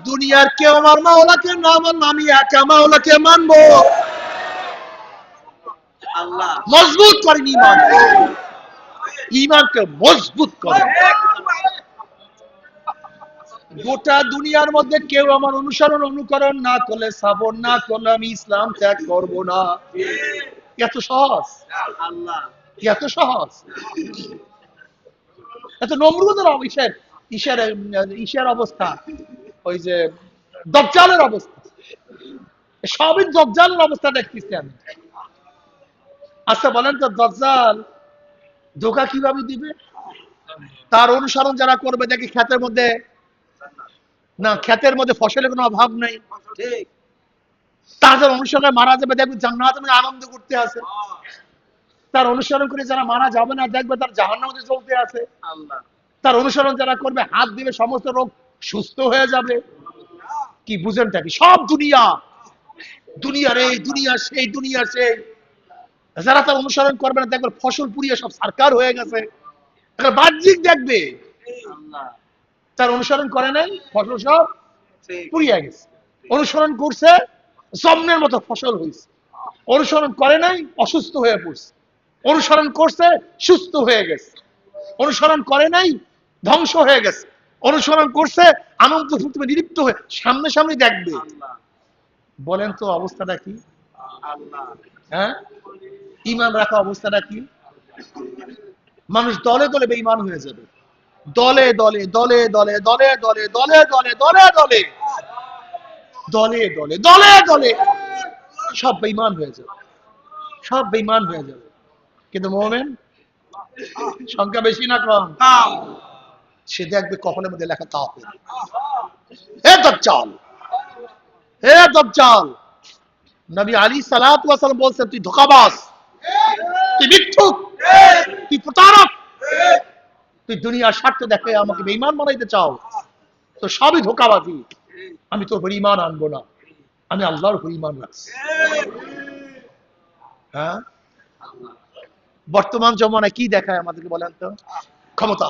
[SPEAKER 1] দুনিয়ার কেউ আমার মাওলাকে না মানলে আমি একা মাওলাকে মানবো।
[SPEAKER 2] আল্লাহ
[SPEAKER 1] মজবুত করেন ইমান, ইমানকে মজবুত করেন। গোটা দুনিয়ার মধ্যে কেউ আমার অনুসরণ অনুকরণ না করলে, সাপোর্ট না করলে আমি ইসলাম ত্যাগ করব না। এত সহজ,
[SPEAKER 2] আল্লাহ
[SPEAKER 1] এত সহজ। এত নমরুদের ঈশার অবস্থা, ওই যে দজ্জালের অবস্থা, সবই দজ্জালের অবস্থা দেখতেছি আমি। আচ্ছা বলেন তো, দজ্জাল ধোঁকা কিভাবে দিবে? তার অনুসরণ যারা করবে দেখি ক্ষেতের মধ্যে, না ক্ষেতের মধ্যে ফসলের কোনো অভাব নেই।
[SPEAKER 2] ঠিক
[SPEAKER 1] তার যারা অনুসরণে মারা যাবে দেখবে জান্নাতে আনন্দ করতে আছে। তার অনুসরণ করে যারা মারা যাবে না দেখবে তার জাহান্নামের মধ্যে চলতে আছে।
[SPEAKER 2] আল্লাহ
[SPEAKER 1] তার অনুসরণ যারা করবে হাত দিবে সমস্ত রোগ সুস্থ হয়ে যাবে। কি বুঝেন কি? সব দুনিয়া, দুনিয়ার এই দুনিয়া সেই, দুনিয়া সেই। যারা তার অনুসরণ করবে না দেখবে ফসল পুড়িয়ে সব সরকার হয়ে গেছে। বাহ্যিক দেখবে,
[SPEAKER 2] আল্লাহ
[SPEAKER 1] তার অনুসরণ করে নাই ফসল সব
[SPEAKER 2] ঠিক
[SPEAKER 1] পুড়িয়ে গেছে। অনুসরণ করছে জন্মের মতো ফসল হয়েছে। অনুসরণ করে নাই অসুস্থ হয়ে পড়ছে। অনুসরণ করছে সুস্থ হয়ে গেছে। অনুসরণ করে নাই ধ্বংস হয়ে গেছে। অনুসরণ করছে আনন্দ ফুর্তি নিলিপ্ত হয়ে সামনে সামনে দেখবে।
[SPEAKER 2] আল্লাহ
[SPEAKER 1] বলেন তো অবস্থাটা কি?
[SPEAKER 2] আল্লাহ
[SPEAKER 1] হ্যাঁ, ইমান রাখা অবস্থাটা কি? মানুষ দলে দলে বেঈমান হয়ে যাবে, দলে দলে দলে দলে দলে দলে দলে দলে দলে দলে দলে দলে দলে দলে সব বেঈমান হয়ে যাবে, সব বেঈমান হয়ে যাবে। কিন্তু মুমিন সংখ্যা বেশি না কম? সে দেখবে কখনের মধ্যে লেখা কাফের। হে দাজ্জাল, হে দাজ্জাল, নবী আলী সাল্লাল্লাহু আলাইহি ওয়াসাল্লাম বলছেন তুই ধোঁকাবাজ, তুই মিথ্যুক, তুই প্রতারক, তুই দুনিয়ার স্বার্থ দেখে আমাকে বেঈমান বানাইতে চাও, তো সবই ধোঁকাবাজি। আমি তোর উপর ঈমান আনবো না, আমি আল্লাহর উপর ঈমান রাখছি। হ্যাঁ, বর্তমান জমানায় কি দেখায় আমাদেরকে বলেন তো? ক্ষমতা।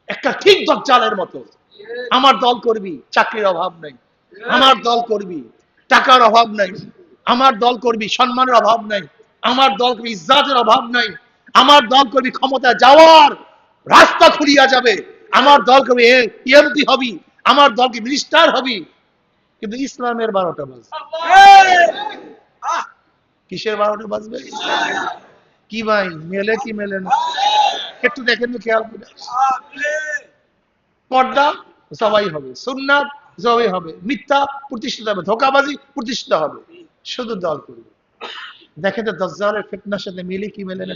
[SPEAKER 1] একটা ঠিক দাজ্জালের মতো আমার দল করবি, চাকরির অভাব নাই। আমার দল করবি, টাকার অভাব নাই। আমার দল করবি, সম্মানের অভাব নাই। আমার দল করবি, ইজ্জতের অভাব নাই। আমার দল করবি, ক্ষমতা যাওয়ার রাস্তা খুলিয়া যাবে। আমার দল করবি এমপি হবি, আমার দলকে মিনিস্টার হবি। কিন্তু ইসলামের 12টা বাজবে। কিসের 12টা বাজবে? কি ভাই, মেলে কি মেলে না? একটু দেখেন তো, খেয়াল করে। পর্দা সবাই হবে, সুন্নাত সবাই হবে, মিথ্যা প্রতিষ্ঠিত হবে, ধোঁকাবাজি প্রতিষ্ঠিত হবে, শুধু দল করবে। দেখেন তো দাজ্জালের ফিতনার সাথে মিলে কি মেলে না?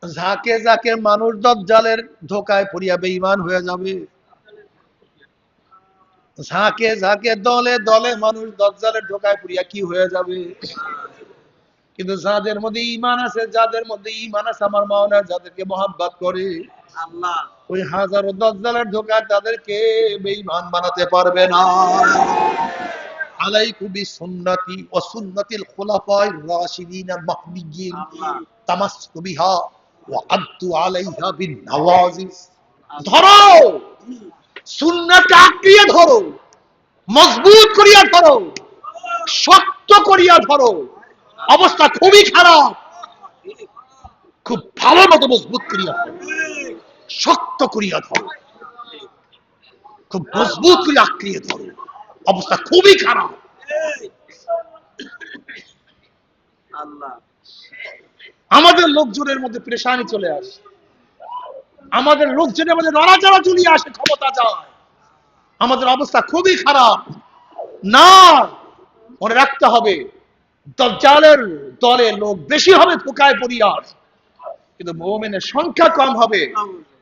[SPEAKER 1] ঝাঁকে ঝাঁকে মানুষ দাজ্জালের ধোঁকায় পড়িয়া বেঈমান হয়ে যাবে। ঝাঁকে ঝাঁকে দলে দলে মানুষ দাজ্জালের ধোঁকায় পড়িয়া কি হয়ে যাবে। কিন্তু যাদের মধ্যে ঈমান আছে, যাদের মধ্যে ঈমান আছে আমার মাওলা যাদেরকে মহব্বত করে,
[SPEAKER 2] আল্লাহ
[SPEAKER 1] ওই হাজারো দাজ্জালের ধোঁকায় তাদেরকে বেঈমান বানাতে পারবে না। আলাইকুম বিসুন্নতি ওয়া সুন্নাতিল খুলাফায়ে রাশিদিন আল মাহদিয়্যিন
[SPEAKER 2] আল্লাহ
[SPEAKER 1] তামাসসুকু বিহা ওয়া আদ্দু আলাইহা বিন নওয়াজিস। ধরো সুন্নাতকে আঁকড়িয়ে ধরো, মজবুত করিয়া ধরো, শক্ত করিয়া ধরো। অবস্থা খুবই খারাপ, খুব ভালো মতো মজবুত করিয়া ধরো, শক্ত করিয়া ধরো, খুব মজবুত করে আঁকড়িয়ে ধরো। অবস্থা খুবই খারাপ।
[SPEAKER 2] আল্লাহ
[SPEAKER 1] আমাদের লোকজনের মধ্যে পেরেশানি চলে আসে, আমাদের লোকজনের মধ্যে নড়াচড়া চলিয়ে আসে, ক্ষমতা যায়। আমাদের অবস্থা খুবই খারাপ। না, মনে রাখতে হবে দাজ্জালের দলে লোক বেশি হবে ধোঁকায় পড়িয়া, কিন্তু মুমিনের সংখ্যা কম হবে।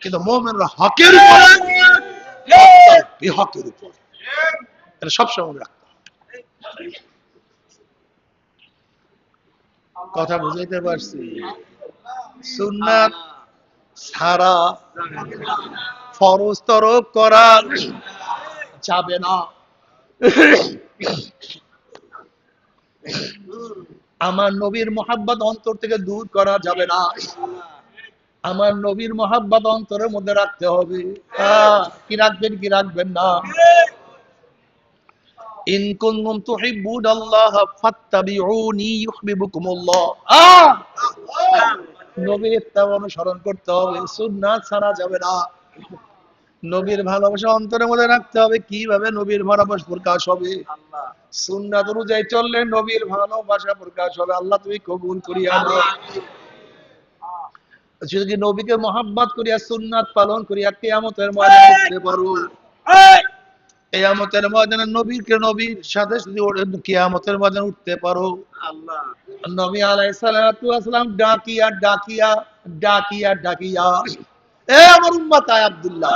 [SPEAKER 1] কিন্তু মুমিনরা হকের উপরে, বিহকের উপর। এটা সবসময় মনে রাখতে হবে। কথা বুঝাইতে পারছি? সুন্নাত ছাড়া ফরজ তরক করা যাবে না। আমার নবীর মোহাব্বত অন্তর থেকে দূর করা যাবে না। আমার নবীর মহাব্বত অন্তরের মধ্যে রাখতে হবে। কি রাখবেন কি রাখবেন না? ইন কুনতুম তুহিব্বুনাল্লাহ ফাত্তাবিউনি ইউহিব্বুকুমুল্লাহ। নবীর ইত্তেবা অনুসরণ করতে হবে, সুন্নাত ছাড়া যাবে না। নবীর ভালোবাসা অন্তরের মধ্যে রাখতে হবে। কিভাবে নবীর ভালোবাসা প্রকাশ হবে?
[SPEAKER 2] আল্লাহ
[SPEAKER 1] সুন্নাত অনুযায়ী চললে নবীর ভালোবাসা প্রকাশ হবে। আল্লাহ তুমি কবুল করিয়া নাও। যদি নবীকে মহাব্বত করিয়া সুন্নাত পালন করিয়া কিয়ামতের ময়দানে উঠতে পারো, কিয়ামতের ময়দানে নবীর সাথে যদি কিয়ামতের ময়দানে উঠতে পারো,
[SPEAKER 2] আল্লাহ
[SPEAKER 1] নবী আলাইহিস সালাতু ওয়াস সালাম ডাকিয়া ডাকিয়া ডাকিয়া ডাকিয়া, এ আমার উম্মত আয় আব্দুল্লাহ,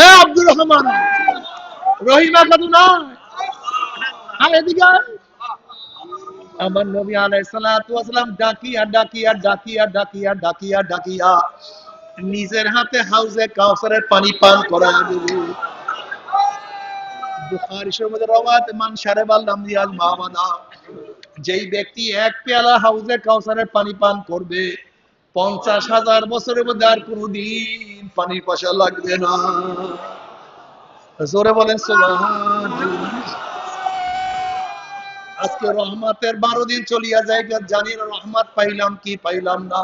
[SPEAKER 1] এ আব্দুর রহমান, রহিমা খাতুনা, আয় এদিকে আয়। আমার নবী আলাইহিস সালাতু ওয়াস সালাম ডাকিয়া ডাকিয়া ডাকিয়া ডাকিয়া ডাকিয়া ডাকিয়া নিজের হাতে হাউজে কাউসারের পানি পান করায় দেবে। বুখারী শরীফের রওয়ায়াত, মান শারাবাল লামদিয়াল মাওয়াদা, যেই ব্যক্তি এক পেয়ালা হাউজে কাউসারের পানি পান করবে 50,000 বছরের মধ্যে আর কোনদিন পানির পয়সা লাগবে না। জোরে বলেন সুবহানাল্লাহ। আজকে রহমতের 12 দিন চলিয়া যায়, জানি না রহমত পাইলাম কি পাইলাম না।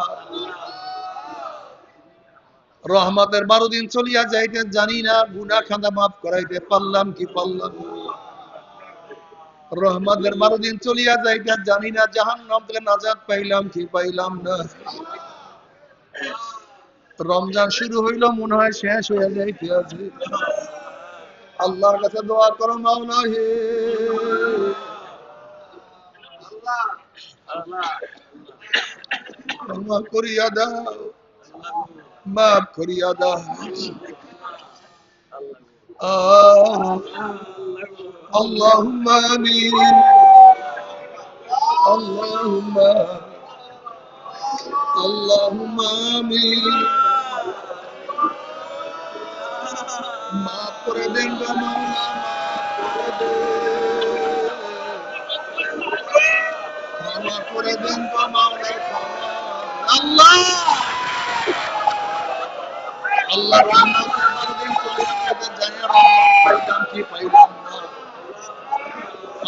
[SPEAKER 1] রহমতের 12 দিন চলিয়া যাইতে জানি না গুনাহ খাতা মাফ করাইতে পারলাম কি পারলাম না। রহমতের 12 দিন চলিয়া যাইতে জানি না জাহান্নাম থেকে নাজাত পাইলাম কি পাইলাম না। রমজান শুরু হইল, মনে হয় শেষ হয়ে যাইতে আছে। আল্লাহর কাছে দোয়া করো, মাওলা হে,
[SPEAKER 2] আল্লাহ আল্লাহ
[SPEAKER 1] ক্ষমা করিয়া দাও, মাফ করিয়া দাও। আল্লাহুম্মা আমিন, আল্লাহুম্মা আল্লাহুম্মা আমিন। মাফ করে দেন গো মাওলা, মাফ করে দেন, ক্ষমা করে দেন গো মাওলা, আল্লাহ আল্লাহ রহমতের 12 দিন চলে গেছে, জানি না রহমত পাইলাম কি পাইলাম না।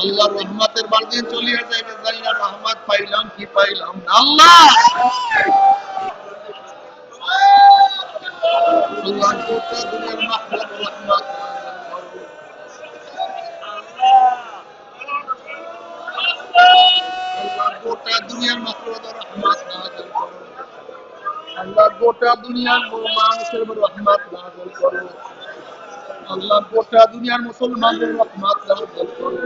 [SPEAKER 1] আল্লাহ রহমতের 12 দিন চলিয়া যাইবে, জানি না রহমত পাইলাম কি পাইলাম না। আল্লাহ আল্লাহ গোটা দুনিয়ার মাখলুক রহমত নাযিল করো। আল্লাহ গোটা দুনিয়ার মাখলুক রহমত নাযিল করো। আল্লাহ গোটা দুনিয়ার মানুষের উপর রহমত নাযিল করো। আল্লাহ গোটা দুনিয়ার মুসলমানদের রহমত নাযিল করো।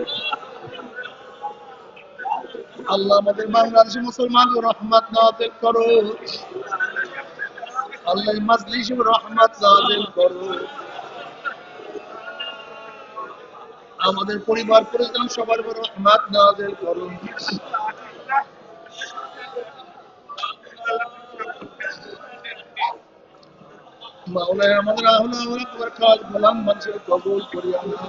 [SPEAKER 1] আল্লাহ আমাদের বাংলাদেশের মুসলমানদের রহমত নাযিল করো। আল্লাহ এই মাজলিসে রহমত নাযিল করো। আমাদের পরিবার পরিজন সবার উপর রহমত নাযিল করো। মাওলানা আমাদের আহলে ওয়ালাদ ওয়ার কাজ গোলাম মানুষের কবুল করিয়া নাও।